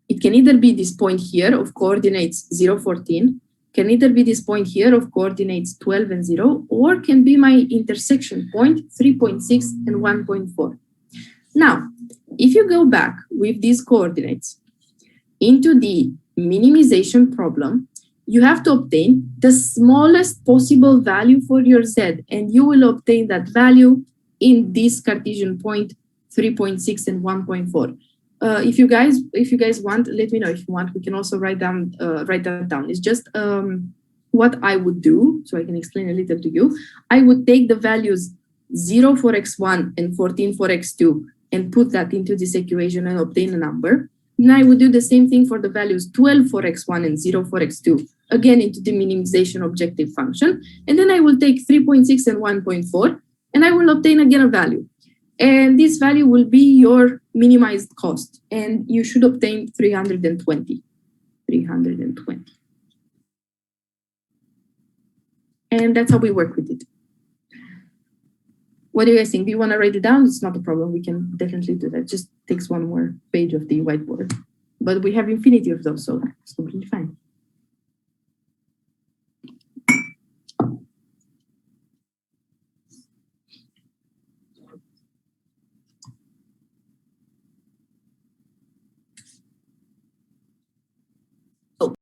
It can either be this point here of coordinates 0, 14, can either be this point here of coordinates 12 and 0, or can be my intersection point 3.6 and 1.4. Now, if you go back with these coordinates into the minimization problem, you have to obtain the smallest possible value for your z, and you will obtain that value in this Cartesian point 3.6 and 1.4. If you guys want, let me know. If you want, we can also write that down. It's just what I would do, so I can explain a little to you. I would take the values 0 for x1 and 14 for x2 and put that into this equation and obtain a number. Then I would do the same thing for the values 12 for x1 and 0 for x2, again into the minimization objective function. And then I will take 3.6 and 1.4, and I will obtain again a value. And this value will be your minimized cost. And you should obtain 320. 320. And that's how we work with it. What do you guys think? Do you want to write it down? It's not a problem. We can definitely do that. Just takes one more page of the whiteboard. But we have infinity of those, so that's completely fine.